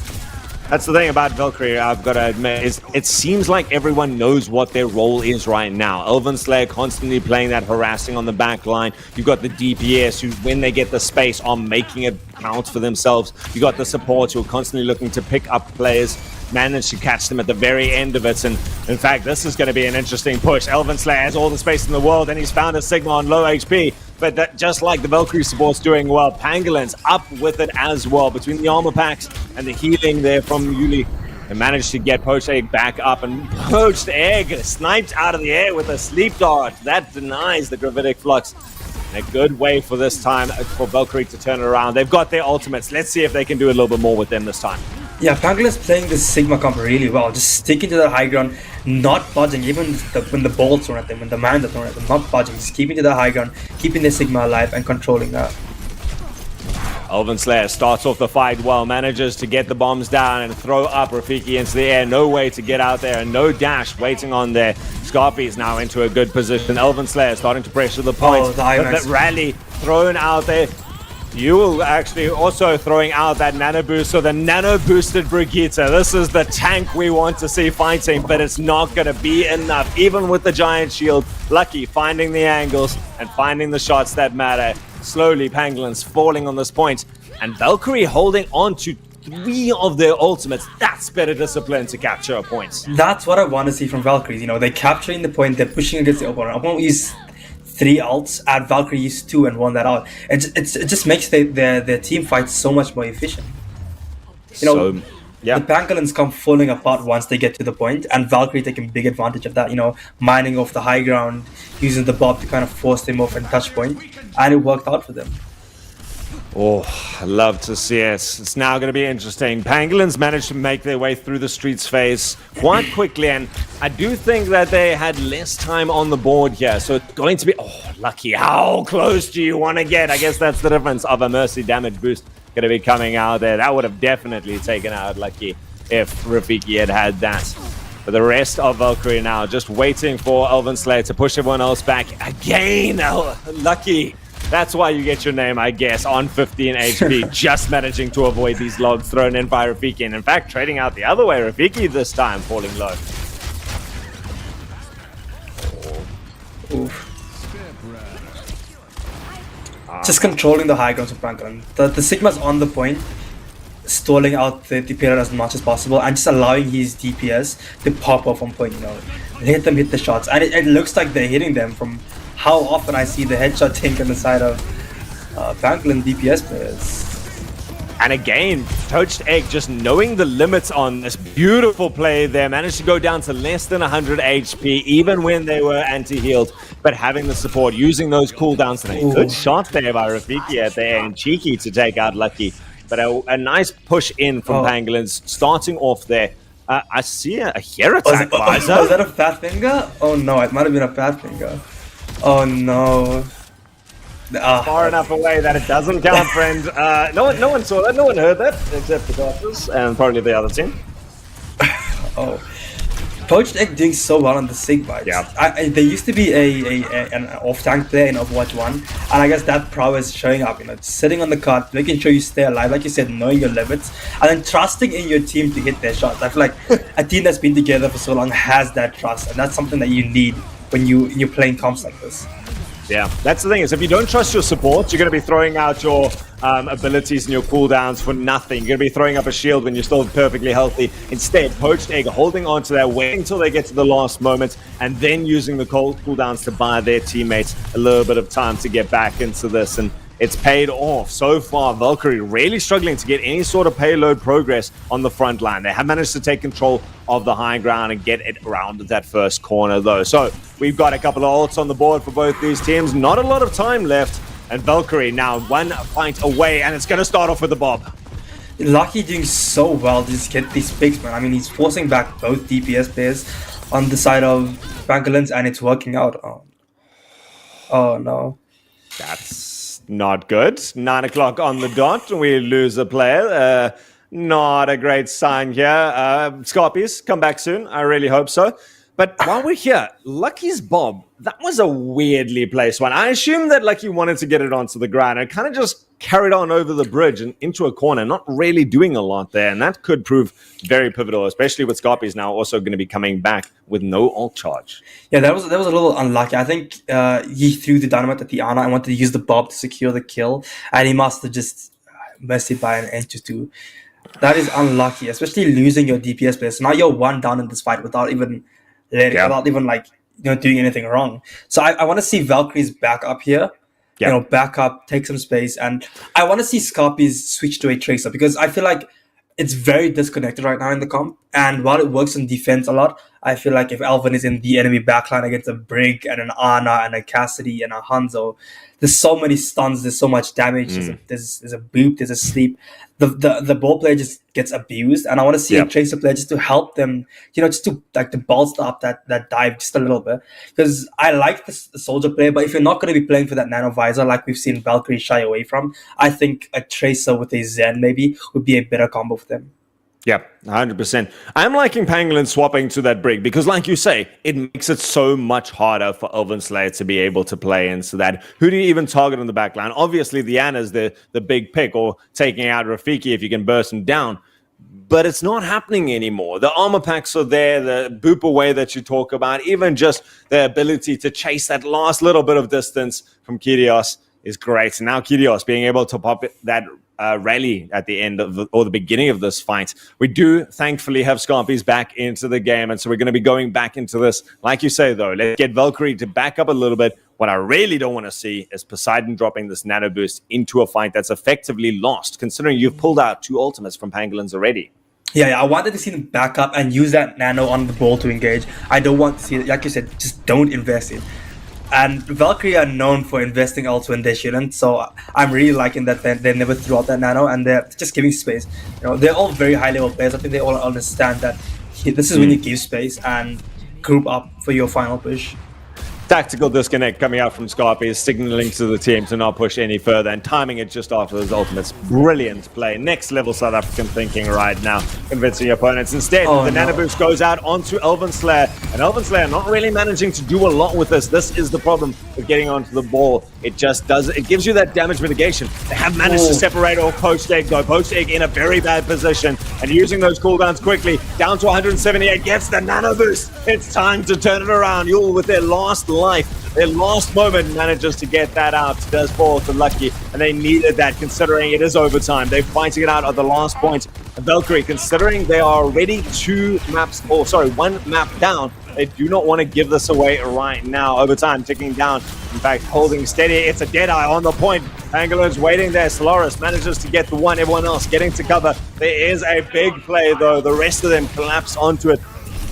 That's the thing about Valkyrie, I've got to admit, is it seems like everyone knows what their role is right now. Elven Slayer constantly playing that harassing on the back line. You've got the DPS who, when they get the space, are making it count for themselves. You've got the supports who are constantly looking to pick up players, manage to catch them at the very end of it. And in fact, this is going to be an interesting push. Elven Slayer has all the space in the world, and he's found a Sigma on low HP. But that, just like the Valkyrie support's doing well, Pangolins up with it as well. Between the armor packs and the healing there from Yuli, they managed to get Poached Egg back up, and Poached Egg sniped out of the air with a sleep dart. That denies the Gravitic Flux. And a good way for this time for Valkyrie to turn it around. They've got their ultimates. Let's see if they can do a little bit more with them this time. Yeah, Pangolins playing this Sigma comp really well, just sticking to the high ground, not budging, even when the ball's thrown at them, when the mines are thrown at them, not budging, just keeping to the high ground, keeping the Sigma alive and controlling that. Elven Slayer starts off the fight well, manages to get the bombs down and throw up Rafiki into the air. No way to get out there, and no dash waiting on there. Scarpy's now into a good position. Elven Slayer starting to pressure the point. That rally thrown out there. You will actually also throwing out that nano boost, so the nano boosted Brigitte. This is the tank we want to see fighting, but it's not going to be enough, even with the giant shield. Lucky finding the angles and finding the shots that matter. Slowly, Pangolins falling on this point, and Valkyrie holding on to 3 of their ultimates. That's better discipline to capture a point. That's what I want to see from Valkyries. They're capturing the point, they're pushing against the opponent. Opponent use 3 ults, at Valkyrie use 2 and won that out. It just makes their team fights so much more efficient. The Pangolins come falling apart once they get to the point, and Valkyrie taking big advantage of that, mining off the high ground, using the bob to kind of force them off and touch point, and it worked out for them. Oh, I love to see it. It's now going to be interesting. Pangolins managed to make their way through the streets phase quite quickly, and I do think that they had less time on the board here, so it's going to be... Oh, Lucky, how close do you want to get? I guess that's the difference of a Mercy damage boost going to be coming out there. That would have definitely taken out Lucky if Rafiki had that. But the rest of Valkyrie now just waiting for Elven Slayer to push everyone else back. Again, Lucky. That's why you get your name, I guess, on 15 HP, just managing to avoid these logs thrown in by Rafiki. And in fact, trading out the other way, Rafiki this time falling low. Oof. Just controlling the high grounds of Pangolin. The Sigma's on the point, stalling out the period as much as possible, and just allowing his DPS to pop off on point, let them hit the shots. And it looks like they're hitting them from how often I see the headshot tank on the side of Pangolin DPS players. And again, Poached Egg just knowing the limits on this beautiful play there, managed to go down to less than 100 HP, even when they were anti-healed, but having the support, using those cooldowns. And a good shot there by Rafiki at the end, cheeky to take out Lucky. But a nice push in from Pangolins, starting off there. I see a hair attack, was that a fat finger? Oh no, it might have been a fat finger. Oh no. Far enough away that it doesn't count, friend. No one saw that, no one heard that, except the doctors and probably the other team. Oh. Poached Egg doing so well on the Sig bites. Yeah. There used to be an off-tank player in Overwatch 1, and I guess that prowess showing up, sitting on the cart, making sure you stay alive, like you said, knowing your limits, and then trusting in your team to hit their shots. I feel like a team that's been together for so long has that trust, and that's something that you need when you're playing comps like this. Yeah, that's the thing, is if you don't trust your support, you're going to be throwing out your abilities and your cooldowns for nothing. You're going to be throwing up a shield when you're still perfectly healthy. Instead, Poached Egg holding on to that, waiting until they get to the last moment, and then using the cooldowns to buy their teammates a little bit of time to get back into this. And it's paid off so far. Valkyrie really struggling to get any sort of payload progress on the front line. They have managed to take control of the high ground and get it around that first corner, though. So we've got a couple of ults on the board for both these teams. Not a lot of time left. And Valkyrie now one fight away, and it's going to start off with the Bob. Lucky doing so well to just get these picks, man. I mean, he's forcing back both DPS players on the side of Pangolins, and it's working out. Oh no. That's not good. 9 o'clock on the dot. We lose a player. Not a great sign here. Scorpies, come back soon. I really hope so. But while we're here, Lucky's Bob, that was a weirdly placed one. I assume that Lucky wanted to get it onto the ground and kind of just carried on over the bridge and into a corner, not really doing a lot there. And that could prove very pivotal, especially with Scorpies now also going to be coming back with no ult charge. Yeah, that was a little unlucky. I think he threw the dynamite at the Ana and wanted to use the Bob to secure the kill. And he must have just messed it by an inch or two. That is unlucky, especially losing your DPS player. So now you're one down in this fight without even doing anything wrong. So I want to see Valkyrie's back up here. Yeah. Back up, take some space, and I want to see Scorpies switch to a Tracer because I feel like it's very disconnected right now in the comp. And while it works in defense a lot, I feel like if Alvin is in the enemy backline against a Brig and an Ana and a Cassidy and a Hanzo, there's so many stuns, there's so much damage, there's a boop, there's a sleep. The ball player just gets abused, and I want to see a Tracer player just to help them, just to bolster up that dive just a little bit. Because I like the soldier player, but if you're not going to be playing for that nano visor like we've seen Valkyrie shy away from, I think a Tracer with a Zen maybe would be a better combo for them. Yeah, 100%. I'm liking Pangolin swapping to that Brig because, like you say, it makes it so much harder for Elven Slayer to be able to play into that. Who do you even target on the back line? Obviously, the Ana's the big pick, or taking out Rafiki if you can burst him down. But it's not happening anymore. The armor packs are there, the boop away that you talk about, even just the ability to chase that last little bit of distance from Kyrios is great. And now Kyrios being able to pop that rally at the end of the beginning of this fight. We do thankfully have Scorpies back into the game, and so we're going to be going back into this. Like you say, though, let's get Valkyrie to back up a little bit. What I really don't want to see is Poseidon dropping this nano boost into a fight that's effectively lost, considering you've pulled out 2 ultimates from Pangolins already. Yeah, I wanted to see them back up and use that nano on the ball to engage. I don't want to see it. Like you said, just don't invest it. And Valkyrie are known for investing also when they shouldn't, so I'm really liking that they never threw out that nano and they're just giving space. They're all very high level players. I think they all understand that this is when you give space and group up for your final push. Tactical disconnect coming out from Scorpies, signaling to the team to not push any further and timing it just after those ultimates. Brilliant play. Next level South African thinking right now, convincing opponents. Instead, the nano boost goes out onto Elven Slayer, and Elven Slayer not really managing to do a lot with this. This is the problem with getting onto the ball. It just does, it gives you that damage mitigation. They have managed to separate off Poached Egg, though. Poached Egg in a very bad position, and using those cooldowns quickly, down to 178, gets the nano boost. It's time to turn it around. Yule with their last life, their last moment, manages to get that out. Does fall to Lucky, and they needed that considering it is overtime. They're fighting it out at the last point. Valkyrie, considering they are already 1 map down, They do not want to give this away right now. Overtime ticking down. In fact, holding steady. It's a Deadeye on the point. Pangolins waiting there. Solaris manages to get the one. Everyone else getting to cover. There is a big play, though. The rest of them collapse onto it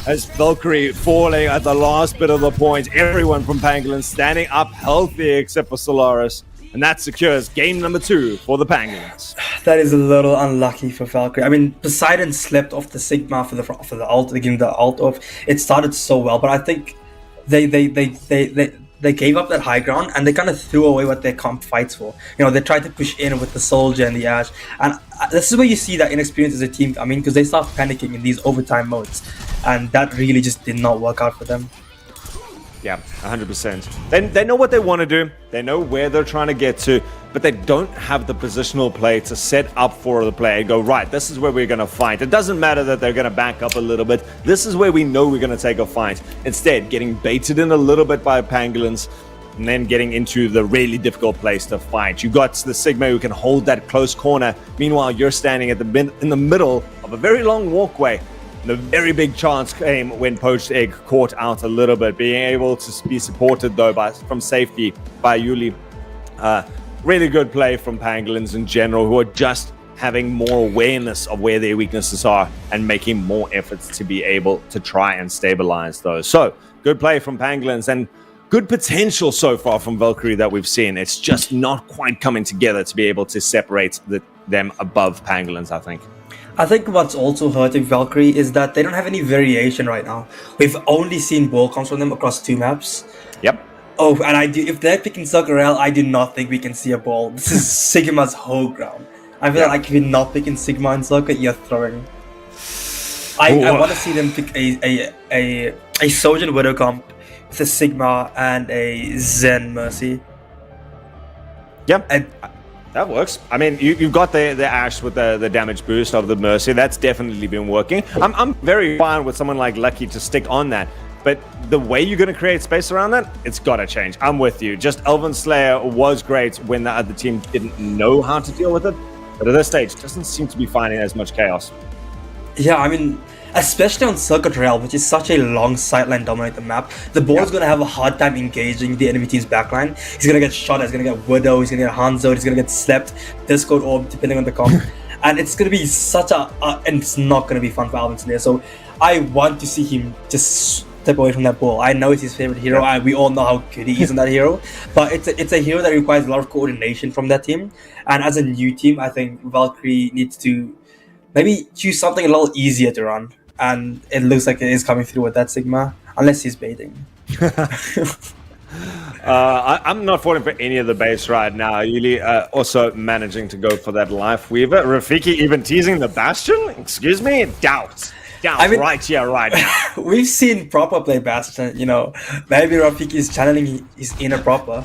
as Valkyrie falling at the last bit of the point. Everyone from Pangolins standing up healthy except for Solaris. And that secures game number 2 for the Pangolins. That is a little unlucky for Valkyrie. I mean, Poseidon slept off the Sigma for the ult, getting the ult off. It started so well, but I think they gave up that high ground and they kind of threw away what their comp fights for. You know, they tried to push in with the Soldier and the Ashe, and this is where you see that inexperience as a team. I mean, because they start panicking in these overtime modes, and that really just did not work out for them. Yeah, 100%. They know what they want to do. They know where they're trying to get to, but they don't have the positional play to set up for the play and go, right, this is where we're going to fight. It doesn't matter that they're going to back up a little bit. This is where we know we're going to take a fight. Instead, getting baited in a little bit by Pangolins and then getting into the really difficult place to fight. You got the Sigma who can hold that close corner. Meanwhile, you're standing at in the middle of a very long walkway. The very big chance came when Poached Egg caught out a little bit, being able to be supported though from safety by Yuli. Really good play from Pangolins in general, who are just having more awareness of where their weaknesses are and making more efforts to be able to try and stabilize those. So good play from Pangolins and good potential so far from Valkyrie that we've seen. It's just not quite coming together to be able to separate them above Pangolins, I think. I think what's also hurting Valkyrie is that they don't have any variation right now. We've only seen ball comps from them across 2 maps. Yep. Oh, and if they're picking Circle Rail, I do not think we can see a ball. This is Sigma's whole ground. I feel like if you're not picking Sigma in Circle, you're throwing. I want to see them pick a Soldier Widow comp with a Sigma and a Zen Mercy. Yep. That works. I mean, you've got the Ashe with the damage boost of the Mercy. That's definitely been working. I'm very fine with someone like Lucky to stick on that. But the way you're going to create space around that, it's got to change. I'm with you. Just Elven Slayer was great when the other team didn't know how to deal with it. But at this stage, it doesn't seem to be finding as much chaos. Yeah, I mean, especially on Circuit Rail, which is such a long sideline dominate the map, the ball is going to have a hard time engaging the enemy team's backline. He's going to get shot, he's going to get Widow, he's going to get Hanzo, he's going to get slept, Discord Orb, depending on the comp. And it's going to be such and it's not going to be fun for Alvin Slayer. So I want to see him just step away from that ball. I know it's his favorite hero, and we all know how good he is in that hero, but it's a hero that requires a lot of coordination from that team. And as a new team, I think Valkyrie needs to maybe choose something a little easier to run. And it looks like it is coming through with that Sigma, unless he's baiting. I'm not falling for any of the base right now. Yuli also managing to go for that Life Weaver. Rafiki even teasing the Bastion? Excuse me? Doubt. I mean, right here, right now. We've seen proper play Bastion, you know. Maybe Rafiki is channeling his inner proper.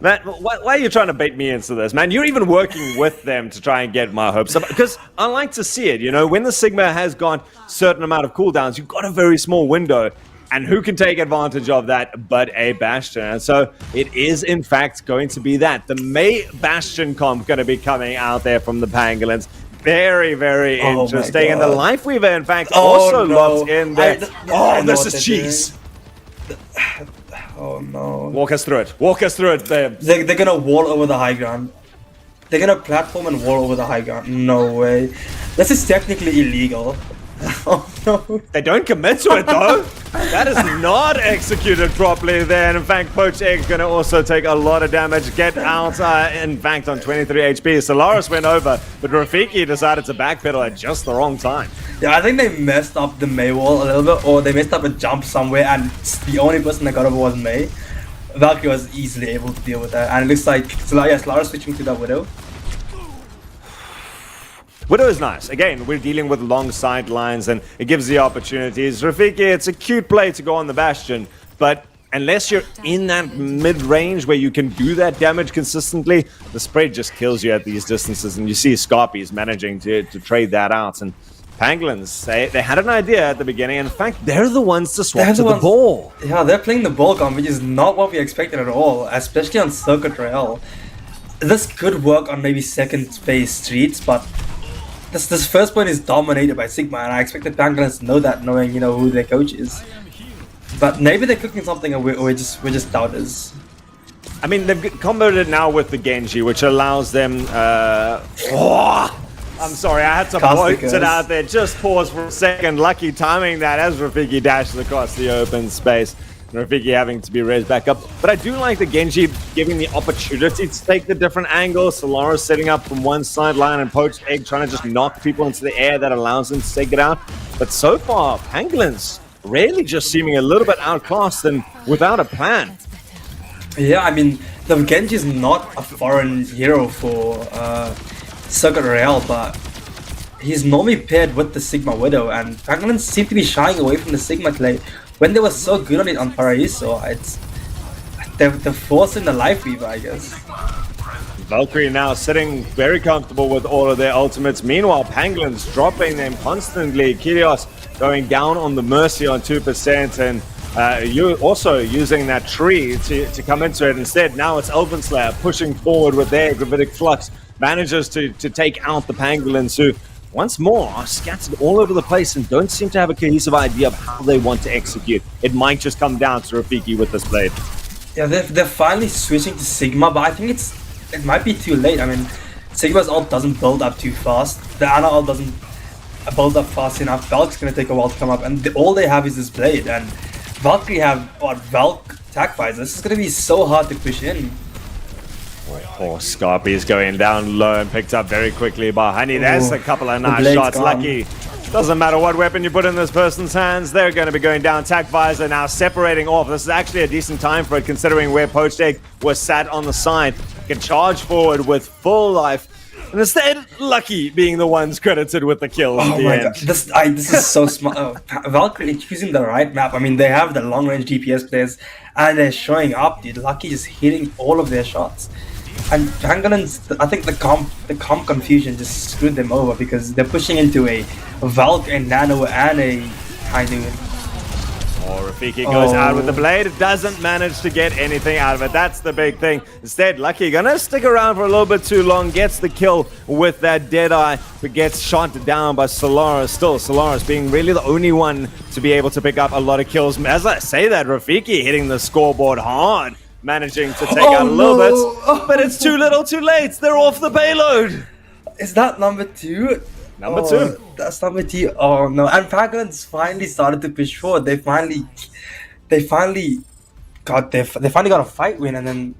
Man, why are you trying to bait me into this, man? You're even working with them to try and get my hopes up. Because I like to see it, you know, when the Sigma has gone a certain amount of cooldowns, you've got a very small window. And who can take advantage of that but a Bastion? And so it is, in fact, going to be that. The May Bastion comp going to be coming out there from the Pangolins. Very, very interesting. And the Life Weaver, in fact, also locked in there. This is cheese. Oh no. Walk us through it. Walk us through it, babe. They're gonna wall over the high ground. They're gonna platform and wall over the high ground. No way. This is technically illegal. Oh no. They don't commit to it though. That is not executed properly there. And in fact, Poached Egg's going to also take a lot of damage. Get out, in fact, on 23 HP. Solaris went over, but Rafiki decided to backpedal at just the wrong time. Yeah, I think they messed up the May wall a little bit, or they messed up a jump somewhere, and the only person that got over was May. Valkyrie was easily able to deal with that, and it looks like Solaris switching to that Widow. Widow is nice. Again, we're dealing with long sidelines and it gives the opportunities. Rafiki, it's a cute play to go on the Bastion, but unless you're in that mid-range where you can do that damage consistently, the spray just kills you at these distances, and you see Scarpies managing to trade that out. And Pangolins, they had an idea at the beginning. In fact, they're the ones to swap to the ball. Yeah, they're playing the ball comp, which is not what we expected at all, especially on Circuit Rail. This could work on maybe second phase streets, but this first point is dominated by Sigma, and I expected Pangolins to know that, knowing who their coach is. But maybe they're cooking something, and we're just doubters. I mean, they've comboed it now with the Genji, which allows them. I'm sorry, I had to point it out there. Just pause for a second. Lucky timing that as Rafiki dashes across the open space. Rafiki having to be raised back up. But I do like the Genji giving the opportunity to take the different angles. Solaris setting up from one sideline and Poached Egg trying to just knock people into the air that allows them to take it out. But so far, Pangolins really just seeming a little bit outclassed and without a plan. Yeah, I mean, the Genji is not a foreign hero for Circuit Royale, but he's normally paired with the Sigma Widow, and Pangolins seem to be shying away from the Sigma play when they were so good on it on Paraiso. They're forcing the Life Weaver, I guess. Valkyrie now sitting very comfortable with all of their ultimates. Meanwhile, Pangolins dropping them constantly. Kyrios going down on the Mercy on 2%, and you also using that tree to come into it. Instead, now it's Elven Slayer pushing forward with their Gravitic Flux. Manages to take out the Pangolins, who once more are scattered all over the place and don't seem to have a cohesive idea of how they want to execute. It might just come down to Rafiki with this blade. Yeah, they're finally switching to Sigma, but I think it might be too late. I mean, Sigma's ult doesn't build up too fast. The Ana ult doesn't build up fast enough. Valk's gonna take a while to come up, and all they have is this blade. And Valkyrie have Valk attack visor. This is gonna be so hard to push in. Poor Scarpy is going down low and picked up very quickly by Honey. There's a couple of nice shots. Gone. Lucky. Doesn't matter what weapon you put in this person's hands, they're going to be going down. Tac Visor now separating off. This is actually a decent time for it, considering where Poached Egg was sat on the side. Can charge forward with full life. And instead, Lucky being the ones credited with the kill at the end. God. This is so smart. Valkyrie choosing the right map. I mean, they have the long-range DPS players, and they're showing up, dude. Lucky is hitting all of their shots. And Pangolins, I think the comp confusion just screwed them over, because they're pushing into a Valk and Nano and a Rhino. Rafiki goes out with the blade. It doesn't manage to get anything out of it. That's the big thing. Instead, Lucky gonna stick around for a little bit too long. Gets the kill with that Deadeye, but gets shot down by Solaris. Still, Solaris being really the only one to be able to pick up a lot of kills. As I say that, Rafiki hitting the scoreboard hard. Managing to take out a little bit, but it's too little too late. They're off the payload. Is that number 2? Number 2. That's number 2. Oh no. And Pangolins finally started to push forward. They finally got a fight win, and then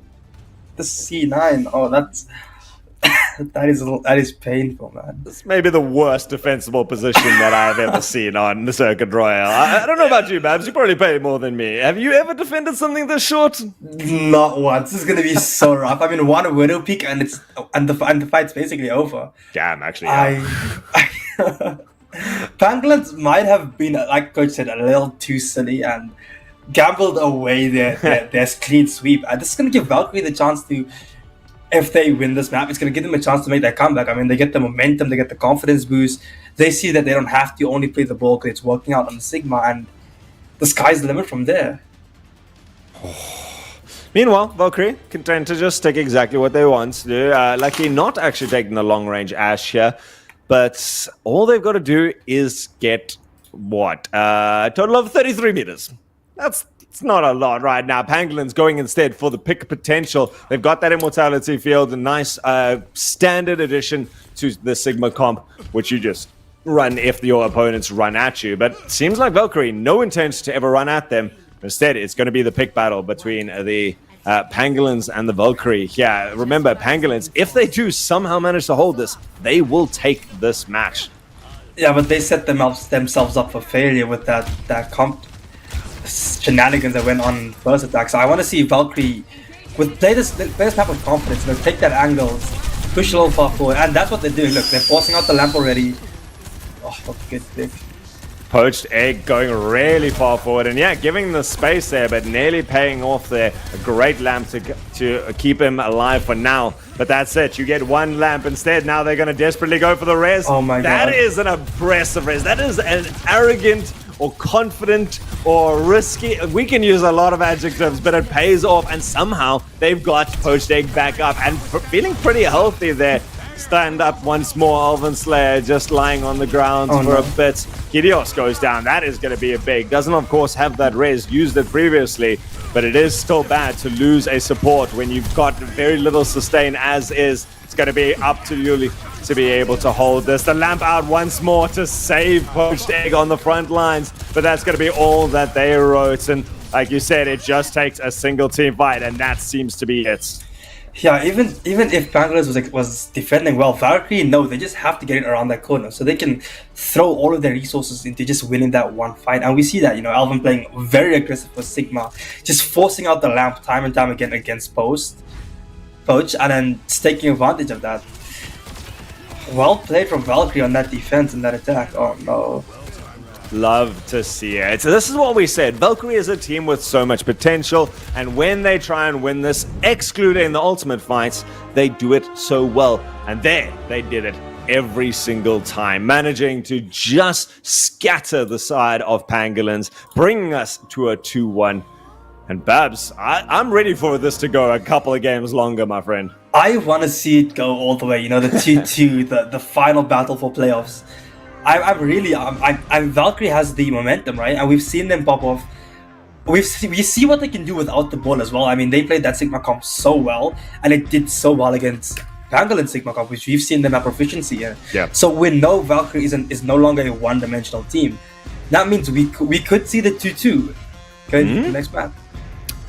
the C9. Oh, that's that is painful, man. This may be the worst defensible position that I've ever seen on the Circuit Royale. I don't know about you, Babs. You probably play more than me. Have you ever defended something this short? Not once. This is gonna be so rough. I mean, one Widow peak, and the fight's basically over. Damn, actually. Pangolins might have been, like Coach said, a little too silly and gambled away their clean sweep. And this is gonna give Valkyrie the chance to. If they win this map, it's going to give them a chance to make their comeback. I mean, they get the momentum, they get the confidence boost. They see that they don't have to only play the ball because it's working out on the Sigma, and the sky's the limit from there. Meanwhile, Valkyrie content to just take exactly what they want to do. Lucky not actually taking the long-range Ash here, but all they've got to do is get, a total of 33 meters. It's not a lot right now. Pangolins going instead for the pick potential. They've got that immortality field, a nice standard addition to the Sigma comp, which you just run if your opponents run at you. But it seems like Valkyrie, no intent to ever run at them. Instead, it's going to be the pick battle between the Pangolins and the Valkyrie. Yeah, remember, Pangolins, if they do somehow manage to hold this, they will take this match. Yeah, but they set themselves up for failure with that comp shenanigans that went on first attack. So I want to see Valkyrie play this map with confidence. Take that angles, push a little far forward, and that's what they're doing. Look, they're forcing out the lamp already. Oh, what a good pick. Poached Egg going really far forward, and yeah, giving the space there, but nearly paying off there. A great lamp to keep him alive for now. But that's it. You get one lamp instead. Now they're going to desperately go for the res. Oh my God. That is an impressive res. That is an arrogant or confident or risky. We can use a lot of adjectives, but it pays off, and somehow they've got Poached Egg back up and feeling pretty healthy there. stand up once more. Elven Slayer just lying on the ground for a bit. Gideos goes down. That is going to be a big. Doesn't, of course, have that res. Used it previously, but it is still bad to lose a support when you've got very little sustain as is. It's going to be up to Yuli to be able to hold this. The lamp out once more to save Poached Egg on the front lines, but that's going to be all that they wrote. And like you said, it just takes a single team fight, and that seems to be it. Yeah, even if Pangolins was defending well, Valkyrie, no, they just have to get it around that corner, so they can throw all of their resources into just winning that one fight. And we see that, Elven playing very aggressive for Sigma, just forcing out the lamp time and time again against Poach, and then just taking advantage of that. Well played from Valkyrie on that defense and that attack. Oh no. Love to see it. So this is what we said. Valkyrie is a team with so much potential, and when they try and win this, excluding the ultimate fights, they do it so well. And there, they did it every single time, managing to just scatter the side of Pangolins, bringing us to a 2-1. And Babs, I'm ready for this to go a couple of games longer, my friend. I want to see it go all the way, the 2-2, the final battle for playoffs. I'm Valkyrie has the momentum, right? And we've seen them pop off. We see what they can do without the ball as well. I mean, they played that Sigma comp so well, and it did so well against Pangolin Sigma comp, which we've seen them have proficiency in. Yeah. So we know Valkyrie is no longer a one-dimensional team. That means we could see the 2-2 going into the next map.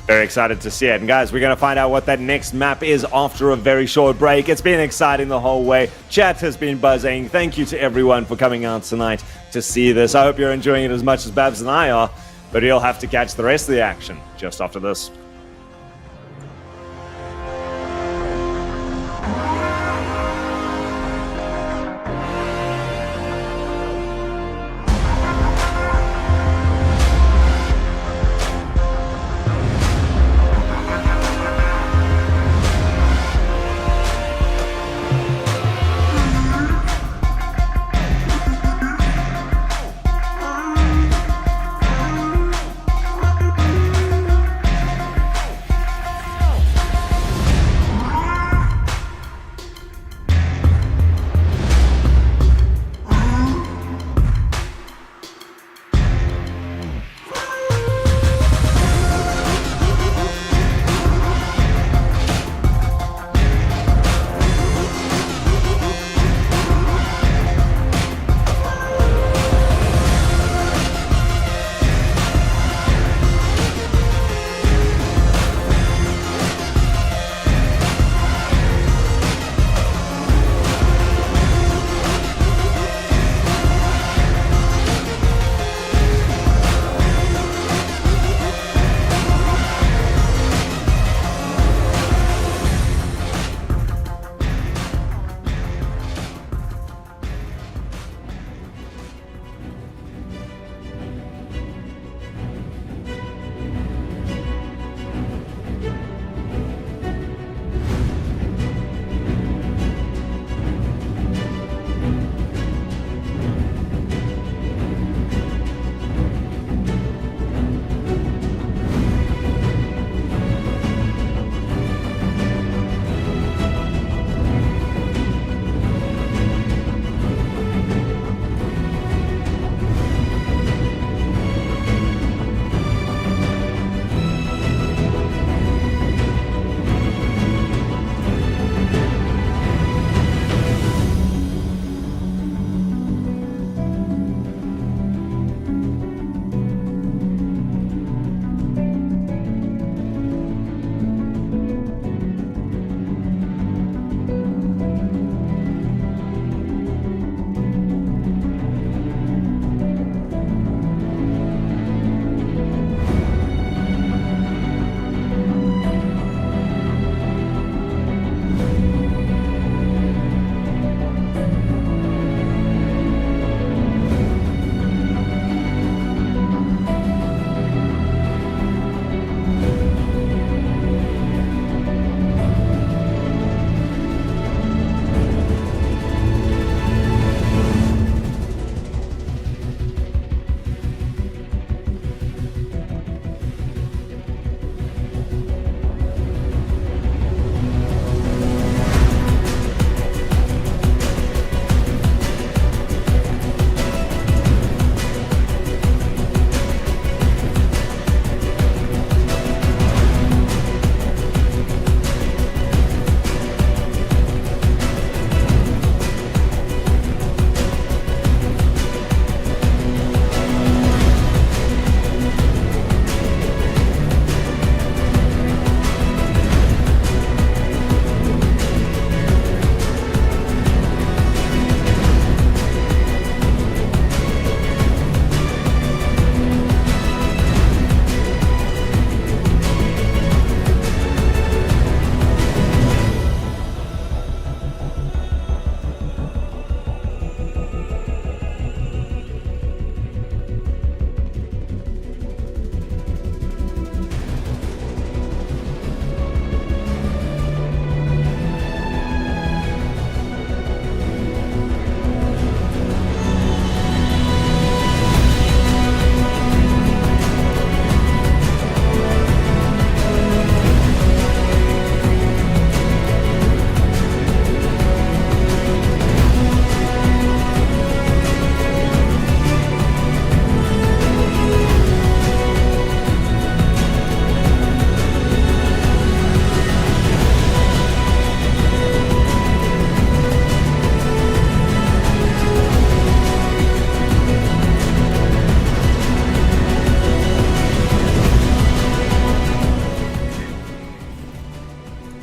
Very excited to see it. And guys, we're going to find out what that next map is after a very short break. It's been exciting the whole way. Chat has been buzzing. Thank you to everyone for coming out tonight to see this. I hope you're enjoying it as much as Babs and I are, but you'll have to catch the rest of the action just after this.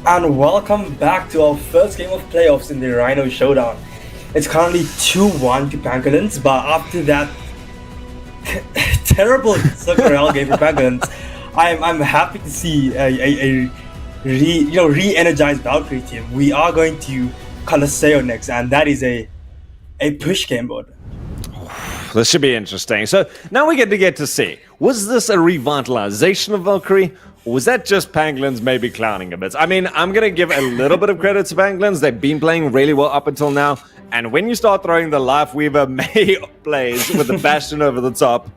And welcome back to our first game of playoffs in the Rhino Showdown. It's currently 2-1 to Pangolins, but after that terrible Circle game for Pangolins, I'm happy to see a re-energized Valkyrie team. We are going to Colosseo next, and that is a push game mode. This should be interesting. So now we get to see, was this a revitalization of Valkyrie, or was that just Pangolins maybe clowning a bit? I mean, I'm going to give a little bit of credit to Pangolins. They've been playing really well up until now. And when you start throwing the Life Weaver May plays with the Bastion over the top,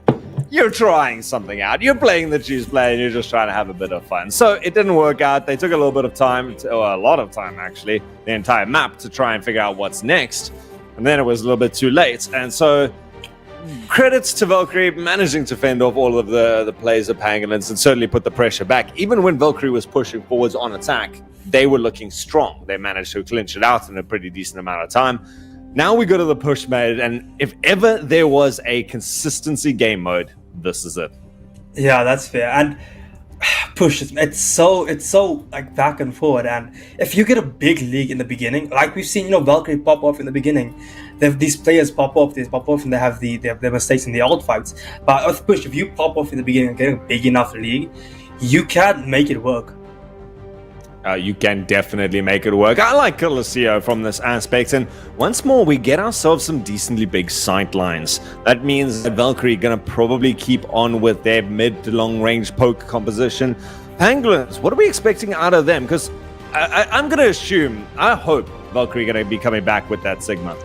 you're trying something out. You're playing the Cheese play and you're just trying to have a bit of fun. So it didn't work out. They took a little bit of time, or a lot of time actually, the entire map to try and figure out what's next. And then it was a little bit too late. And so credits to Valkyrie managing to fend off all of the plays of Pangolins and certainly put the pressure back. Even when Valkyrie was pushing forwards on attack, they were looking strong. They managed to clinch it out in a pretty decent amount of time. Now we go to the push mode, and if ever there was a consistency game mode, this is it. Yeah, that's fair. And push, it's so like back and forward. And if you get a big league in the beginning, like we've seen, Valkyrie pop off in the beginning, these players pop off, and they have their mistakes in the old fights. But with push, if you pop off in the beginning and get a big enough league, you can make it work. You can definitely make it work. I like Colosseo from this aspect, and once more we get ourselves some decently big sight lines. That means that Valkyrie gonna probably keep on with their mid to long range poke composition. Pangolins, what are we expecting out of them? Because I'm gonna assume, I hope Valkyrie gonna be coming back with that Sigma.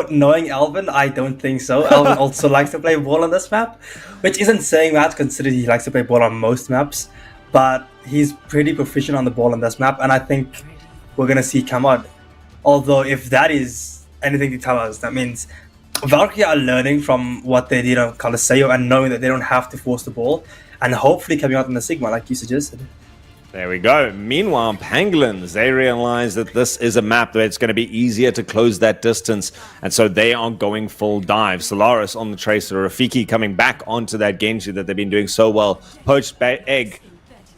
Knowing Alvin, I don't think so. Alvin also likes to play ball on this map, which isn't saying that, considering he likes to play ball on most maps. But he's pretty proficient on the ball on this map, and I think we're going to see come out. Although, if that is anything to tell us, that means Valkyrie are learning from what they did on Colosseo and knowing that they don't have to force the ball, and hopefully coming out in the Sigma, like you suggested. There we go. Meanwhile, Pangolins, they realize that this is a map where it's going to be easier to close that distance, and so they are going full dive. Solaris on the Tracer, Rafiki coming back onto that Genji that they've been doing so well. Poached Egg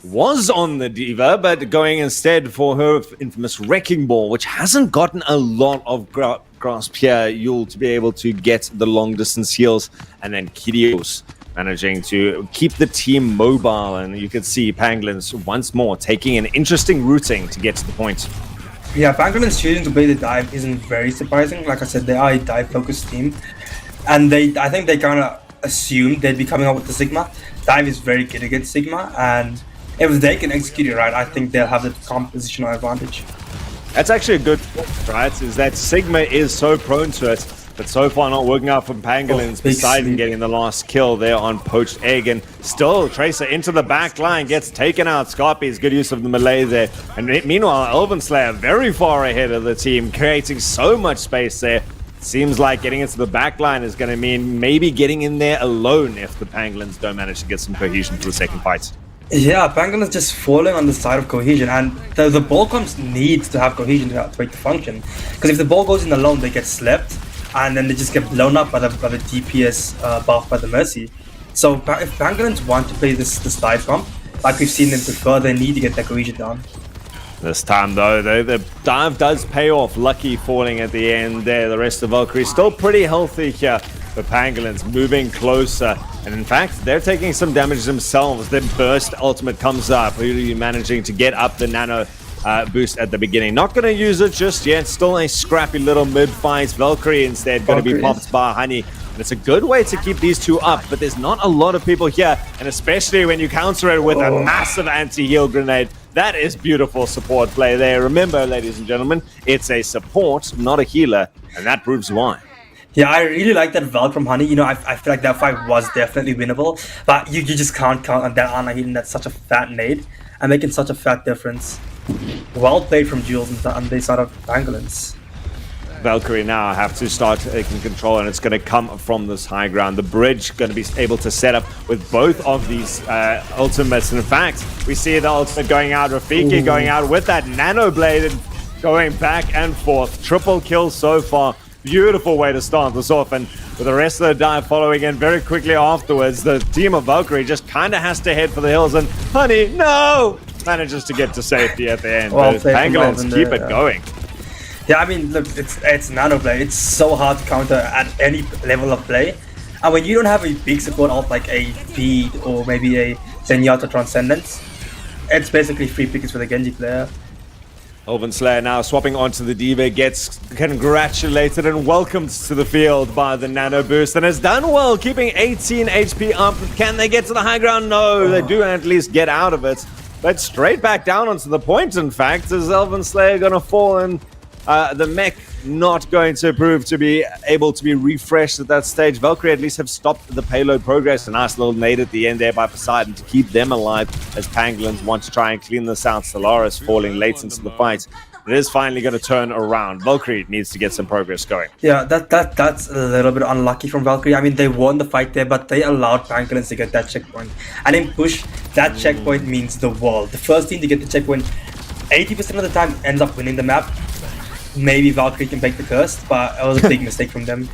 was on the Diva, but going instead for her infamous Wrecking Ball, which hasn't gotten a lot of grasp here. You'll to be able to get the long distance heals, and then Kyrios managing to keep the team mobile, and you can see Pangolins once more taking an interesting routing to get to the point. Yeah, Pangolins choosing to play the dive isn't very surprising. Like I said, they are a dive-focused team, and I think they kind of assumed they'd be coming up with the Sigma. Dive is very good against Sigma, and if they can execute it right, I think they'll have the compositional advantage. That's actually a good point, right? Is that Sigma is so prone to it, but so far not working out for Pangolins, besides getting the last kill there on Poached Egg. And still, Tracer into the back line, gets taken out. Scarpy's good use of the melee there. And meanwhile, Elven Slayer very far ahead of the team, creating so much space there. Seems like getting into the back line is going to mean maybe getting in there alone if the Pangolins don't manage to get some cohesion for the second fight. Yeah, Pangolins just falling on the side of cohesion, and the ball comms needs to have cohesion to make the function. Because if the ball goes in alone, they get slept, and then they just get blown up by the DPS buff by the Mercy. So if Pangolins want to play this dive comp, like we've seen them before, they need to get their cohesion down. This time though, the dive does pay off. Lucky falling at the end there. The rest of Valkyrie still pretty healthy here. The Pangolins moving closer, and in fact they're taking some damage themselves. Their burst ultimate comes up, really managing to get up the nano boost at the beginning. Not going to use it just yet. Still a scrappy little mid fight. Valkyrie instead going to be popped by Honey, and it's a good way to keep these two up, but there's not a lot of people here, and especially when you counter it with a massive anti-heal grenade. That is beautiful support play there. Remember, ladies and gentlemen, it's a support, not a healer, and that proves why. Yeah, I really like that Valk from Honey. I feel like that fight was definitely winnable, but you just can't count on that Ana hitting that such a fat nade and making such a fat difference. Well played from Jules on the side of Pangolins. Valkyrie now have to start taking control, and it's going to come from this high ground. The bridge going to be able to set up with both of these ultimates. In fact, we see the ultimate going out, Rafiki going out with that nano blade and going back and forth. Triple kill so far. Beautiful way to start this off, and with the rest of the dive following in very quickly afterwards, the team of Valkyrie just kind of has to head for the hills, and Honey, no! manages to get to safety at the end. Well But played from Pangolins Melvin keep there, it yeah. going. Yeah, I mean, look, it's nano play. It's so hard to counter at any level of play. And when you don't have a big support out like a Beat or maybe a Zenyatta Transcendence, it's basically free pickings for the Genji player. Elven Slayer now swapping onto the Diva, gets congratulated and welcomed to the field by the Nano Boost, and has done well, keeping 18 HP up. Can they get to the high ground? No, they do at least get out of it. But straight back down onto the point, in fact, is Elven Slayer going to fall in. The mech not going to prove to be able to be refreshed at that stage. Valkyrie at least have stopped the payload progress. A nice little nade at the end there by Poseidon to keep them alive as Pangolins want to try and clean this out. Stellaris falling late into the fight. It is finally going to turn around. Valkyrie needs to get some progress going. Yeah, that's a little bit unlucky from Valkyrie. I mean, they won the fight there, but they allowed Pangolins to get that checkpoint. And in push, that checkpoint means the world. The first team to get the checkpoint 80% of the time ends up winning the map. Maybe Valkyrie can break the curse, but it was a big mistake from them.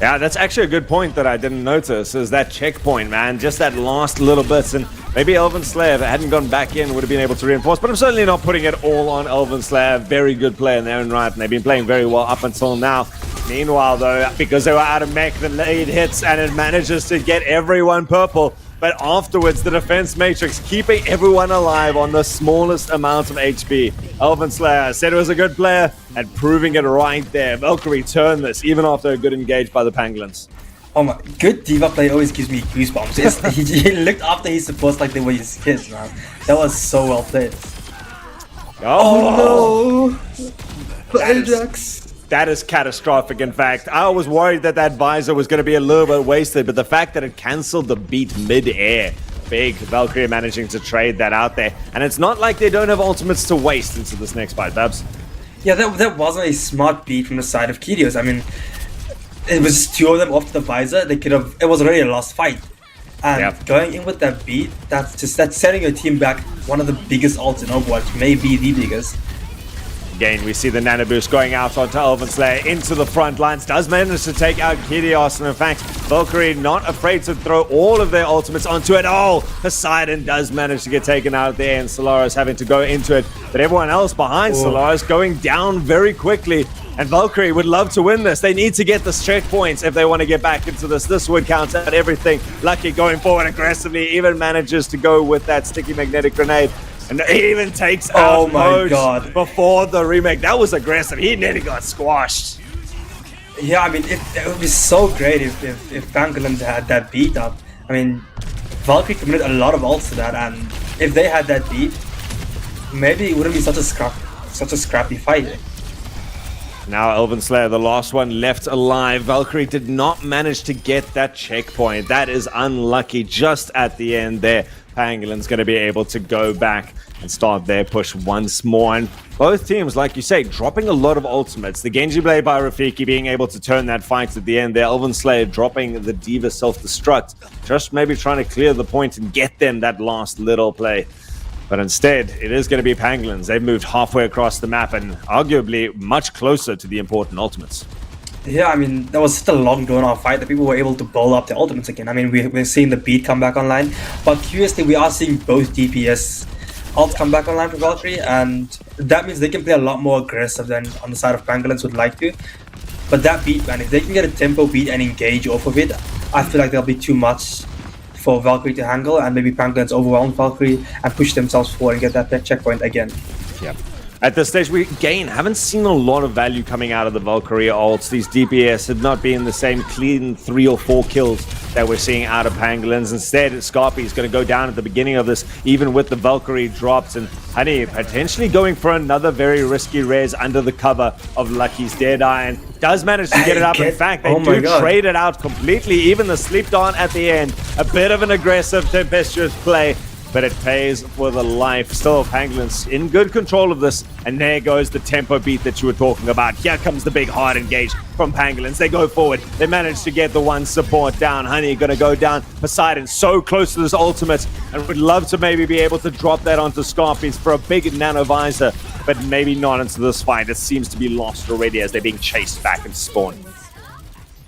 Yeah, that's actually a good point that I didn't notice, is that checkpoint, man. Just that last little bit, and maybe Elven Slayer, if it hadn't gone back in, would have been able to reinforce, but I'm certainly not putting it all on Elven Slayer. Very good player in their own right, and they've been playing very well up until now. Meanwhile, though, because they were out of mech, the lead hits, and it manages to get everyone purple. But afterwards, the defense matrix keeping everyone alive on the smallest amount of HP. Elven Slayer said it was a good player and proving it right there. Valkyrie turned this even after a good engage by the Pangolins. Oh my, good Diva play always gives me goosebumps. He looked after his supports like they were his kids, man. That was so well played. Oh, no! Ajax. That is catastrophic, in fact. I was worried that that visor was going to be a little bit wasted, but the fact that it cancelled the beat mid-air, big. Valkyrie managing to trade that out there. And it's not like they don't have ultimates to waste into this next fight, Babs. Yeah, that wasn't a smart beat from the side of Kyrios. I mean, it was two of them off the visor. They could have. It was already a lost fight. And going in with that beat, that's setting your team back. One of the biggest ults in Overwatch, maybe the biggest. Again, we see the Nano Boost going out onto Elven Slayer into the front lines. Does manage to take out Kyrios, and in fact, Valkyrie not afraid to throw all of their ultimates onto it. Oh, Poseidon does manage to get taken out there, and Stellaris having to go into it. But everyone else behind Stellaris going down very quickly. And Valkyrie would love to win this. They need to get this checkpoints if they want to get back into this. This would count out everything. Lucky going forward aggressively, even manages to go with that sticky magnetic grenade. And he even takes out Moj before the remake. That was aggressive. He nearly got squashed. Yeah, I mean, it would be so great if Pangolins had that beat up. I mean, Valkyrie committed a lot of ults to that, and if they had that beat, maybe it wouldn't be such a scrappy fight. Now Elven Slayer, the last one left alive. Valkyrie did not manage to get that checkpoint. That is unlucky just at the end there. Pangolin's going to be able to go back and start their push once more. And both teams, like you say, dropping a lot of ultimates. The Genji Blade by Rafiki being able to turn that fight at the end there. Elven Slayer dropping the Diva self-destruct. Just maybe trying to clear the point and get them that last little play. But instead, it is going to be Pangolins. They've moved halfway across the map and arguably much closer to the important ultimates. Yeah, I mean, that was such a long drawn-out fight that people were able to bowl up the ultimates again. I mean, we're seeing the beat come back online, but curiously, we are seeing both DPS ults come back online for Valkyrie, and that means they can play a lot more aggressive than on the side of Pangolins would like to. But that beat, man, if they can get a tempo beat and engage off of it, I feel like there'll be too much for Valkyrie to handle, and maybe Pangolins overwhelm Valkyrie and push themselves forward and get that checkpoint again. Yep. At this stage, we, again, haven't seen a lot of value coming out of the Valkyrie ults. These DPS have not been the same clean 3 or 4 kills that we're seeing out of Pangolins. Instead, Scarpy is going to go down at the beginning of this, even with the Valkyrie drops. And Honey potentially going for another very risky res under the cover of Lucky's Deadeye. And does manage to get it up. In fact, they do trade it out completely. Even the Sleep Dawn at the end. A bit of an aggressive, tempestuous play. But it pays for the life. Still, Pangolins in good control of this. And there goes the tempo beat that you were talking about. Here comes the big hard engage from Pangolins. They go forward. They manage to get the one support down. Honey going to go down. Poseidon so close to this ultimate. And would love to maybe be able to drop that onto Scarpies for a big nano visor. But maybe not into this fight. It seems to be lost already as they're being chased back into spawn.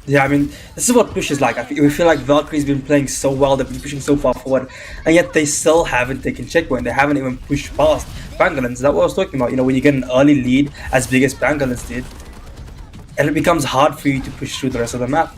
Yeah, I mean, this is what push is like. We feel like Valkyrie's been playing so well, they've been pushing so far forward, and yet they still haven't taken checkpoint. They haven't even pushed past Pangolins. That's what I was talking about. You know, when you get an early lead as big as Pangolins did, and it becomes hard for you to push through the rest of the map.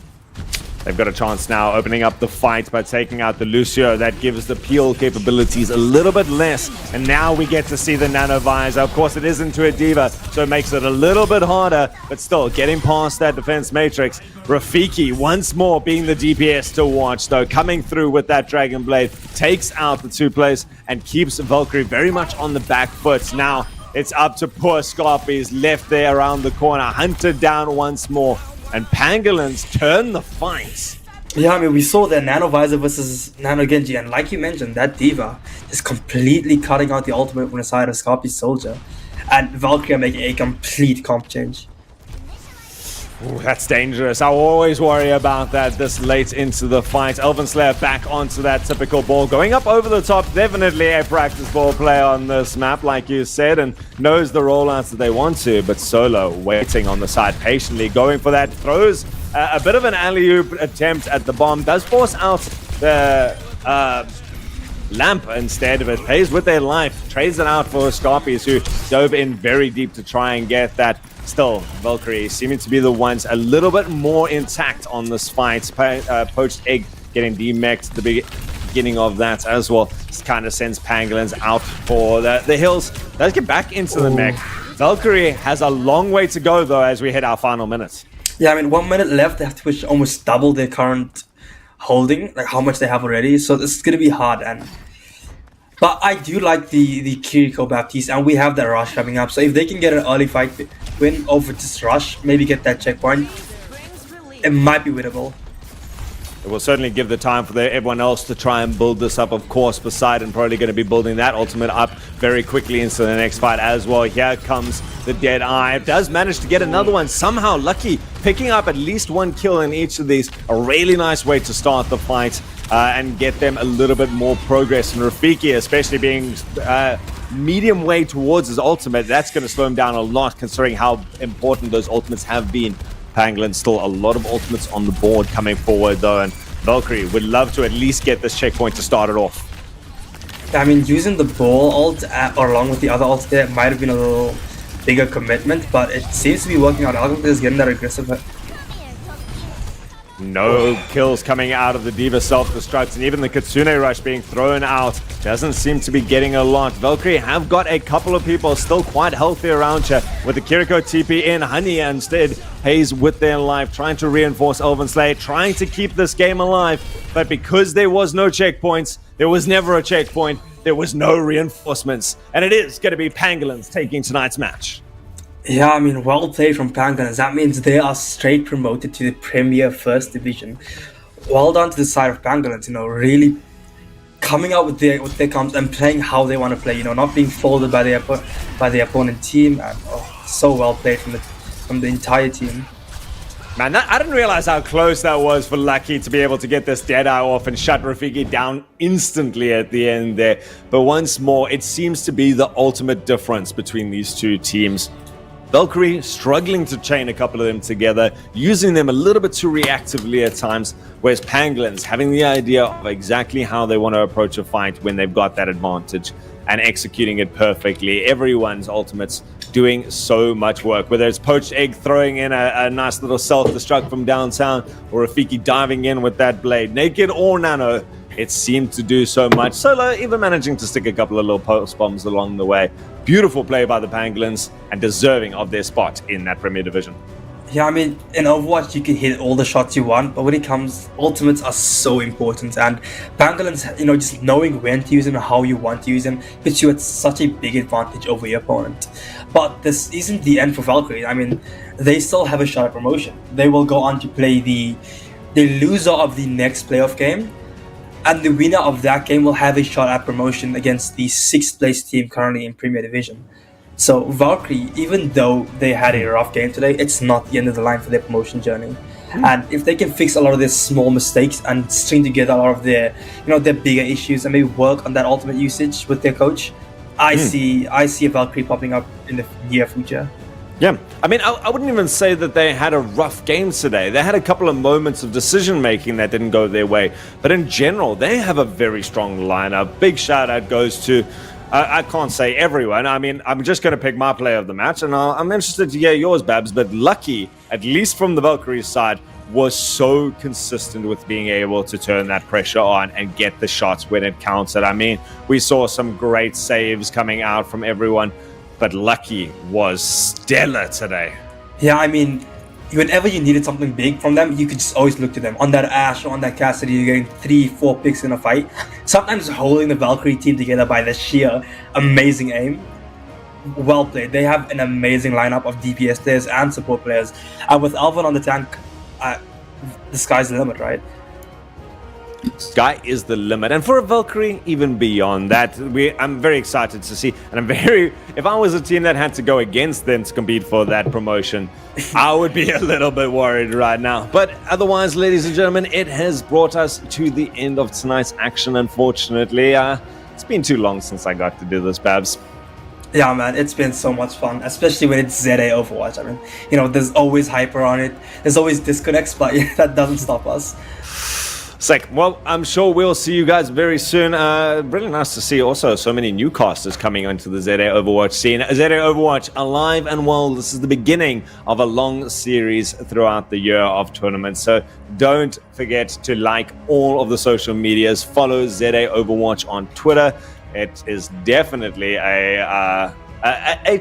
They've got a chance now opening up the fight by taking out the Lucio. That gives the peel capabilities a little bit less. And now we get to see the Nano Visor. Of course, it is into a D.Va, so it makes it a little bit harder. But still, getting past that defense matrix. Rafiki, once more, being the DPS to watch, though, coming through with that Dragon Blade, takes out the two players and keeps Valkyrie very much on the back foot. Now, it's up to poor Scarpies, left there around the corner, hunted down once more. And Pangolins turn the fight. Yeah, I mean, we saw the Nano Visor versus Nano Genji, and like you mentioned, that D.Va is completely cutting out the ultimate from the side of Scarpy's Soldier. And Valkyrie making a complete comp change. Ooh, that's dangerous. I always worry about that this late into the fight. Elven Slayer back onto that typical ball. Going up over the top, definitely a practice ball player on this map, like you said, and knows the rollouts that they want to. But Solo waiting on the side patiently, going for that. Throws a bit of an alley-oop attempt at the bomb. Does force out the lamp instead of it. Pays with their life. Trades it out for Scarpies, who dove in very deep to try and get that. Still, Valkyrie seeming to be the ones a little bit more intact on this fight. Poached Egg getting demeched at the beginning of that as well. This kind of sends Pangolins out for the hills. Let's get back into the mech. Valkyrie has a long way to go, though, as we hit our final minutes. Yeah, I mean, 1 minute left. They have to push almost double their current holding, like how much they have already. So this is going to be hard. But I do like the Kiriko Baptiste, and we have that rush coming up. So if they can get an early fight win over this rush, maybe get that checkpoint, it might be winnable. It will certainly give the time for everyone else to try and build this up. Of course, Poseidon probably going to be building that ultimate up very quickly into the next fight as well. Here comes the Dead Eye. Does manage to get another one. Somehow lucky, picking up at least one kill in each of these. A really nice way to start the fight and get them a little bit more progress. And Rafiki, especially being medium way towards his ultimate, that's going to slow him down a lot considering how important those ultimates have been. Pangolin still a lot of ultimates on the board coming forward though, and Valkyrie would love to at least get this checkpoint to start it off. I mean, using the ball ult or along with the other ults there might have been a little bigger commitment, but it seems to be working out. Algon is getting that aggressive. No kills coming out of the D.Va self-destruct, and even the Kitsune Rush being thrown out doesn't seem to be getting a lot. Valkyrie have got a couple of people still quite healthy around here, with the Kiriko TP in. Honey instead pays with their life, trying to reinforce Elven Slayer, trying to keep this game alive. But because there was no checkpoints, there was never a checkpoint, there was no reinforcements. And it is going to be Pangolins taking tonight's match. Yeah, I mean, well played from Pangolins. That means they are straight promoted to the Premier First Division. Well done to the side of Pangolins, you know, really coming out with their comps and playing how they want to play, you know, not being folded by the opponent team. And so well played from the entire team. Man, I didn't realize how close that was for Lucky to be able to get this Deadeye off and shut Rafiki down instantly at the end there. But once more, it seems to be the ultimate difference between these two teams. Valkyrie struggling to chain a couple of them together, using them a little bit too reactively at times, whereas Pangolins having the idea of exactly how they want to approach a fight when they've got that advantage and executing it perfectly. Everyone's ultimates doing so much work, whether it's Poached Egg throwing in a nice little self-destruct from downtown, or Rafiki diving in with that blade, naked or nano. It seemed to do so much. Solo even managing to stick a couple of little post bombs along the way. Beautiful play by the Pangolins and deserving of their spot in that Premier Division. Yeah, I mean, in Overwatch you can hit all the shots you want, but when it comes, ultimates are so important. And Pangolins, you know, just knowing when to use them and how you want to use them puts you at such a big advantage over your opponent. But this isn't the end for Valkyrie. I mean, they still have a shot at promotion. They will go on to play the loser of the next playoff game. And the winner of that game will have a shot at promotion against the 6th place team currently in Premier Division. So Valkyrie, even though they had a rough game today, it's not the end of the line for their promotion journey. And if they can fix a lot of their small mistakes and string together a lot of their, you know, their bigger issues and maybe work on that ultimate usage with their coach, I see a Valkyrie popping up in the near future. Yeah, I mean, I wouldn't even say that they had a rough game today. They had a couple of moments of decision-making that didn't go their way. But in general, they have a very strong lineup. Big shout-out goes to, I can't say everyone. I mean, I'm just going to pick my player of the match, and I'm interested to hear yours, Babs. But Lucky, at least from the Valkyrie side, was so consistent with being able to turn that pressure on and get the shots when it counted. I mean, we saw some great saves coming out from everyone. But Lucky was stellar today. Yeah, I mean, whenever you needed something big from them, you could just always look to them. On that Ashe or on that Cassidy, you're getting 3-4 picks in a fight. Sometimes holding the Valkyrie team together by the sheer amazing aim. Well played. They have an amazing lineup of DPS players and support players. And with Alvin on the tank, the sky's the limit, right? Sky is the limit, and for a Valkyrie, even beyond that, I'm very excited to see. And if I was a team that had to go against them to compete for that promotion, I would be a little bit worried right now. But otherwise, ladies and gentlemen, it has brought us to the end of tonight's action. Unfortunately, it's been too long since I got to do this, Babs. Yeah, man, it's been so much fun, especially when it's ZA Overwatch. I mean, there's always hyper on it, there's always disconnects, but that doesn't stop us. Sick. Well, I'm sure we'll see you guys very soon. Really nice to see also so many new casters coming onto the ZA Overwatch scene. ZA Overwatch alive and well. This is the beginning of a long series throughout the year of tournaments. So don't forget to like all of the social medias. Follow ZA Overwatch on Twitter. It is definitely a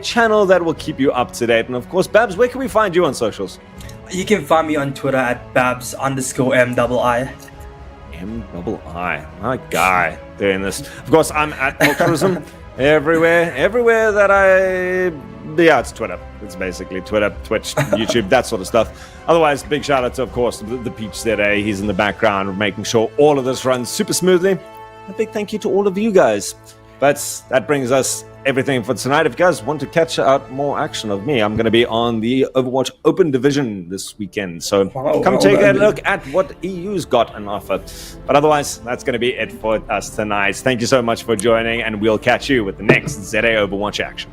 channel that will keep you up to date. And of course, Babs, where can we find you on socials? You can find me on Twitter at Babs_MII. MII, my guy doing this. Of course, I'm at Volcanism everywhere that it's Twitter. It's basically Twitter, Twitch, YouTube, that sort of stuff. Otherwise, big shout out to, of course, the Peach ZA. He's in the background making sure all of this runs super smoothly. A big thank you to all of you guys. But that brings us everything for tonight. If you guys want to catch out more action of me, I'm going to be on the Overwatch Open Division this weekend. So come take a look at what EU's got on offer. But otherwise, that's going to be it for us tonight. Thank you so much for joining, and we'll catch you with the next ZA Overwatch action.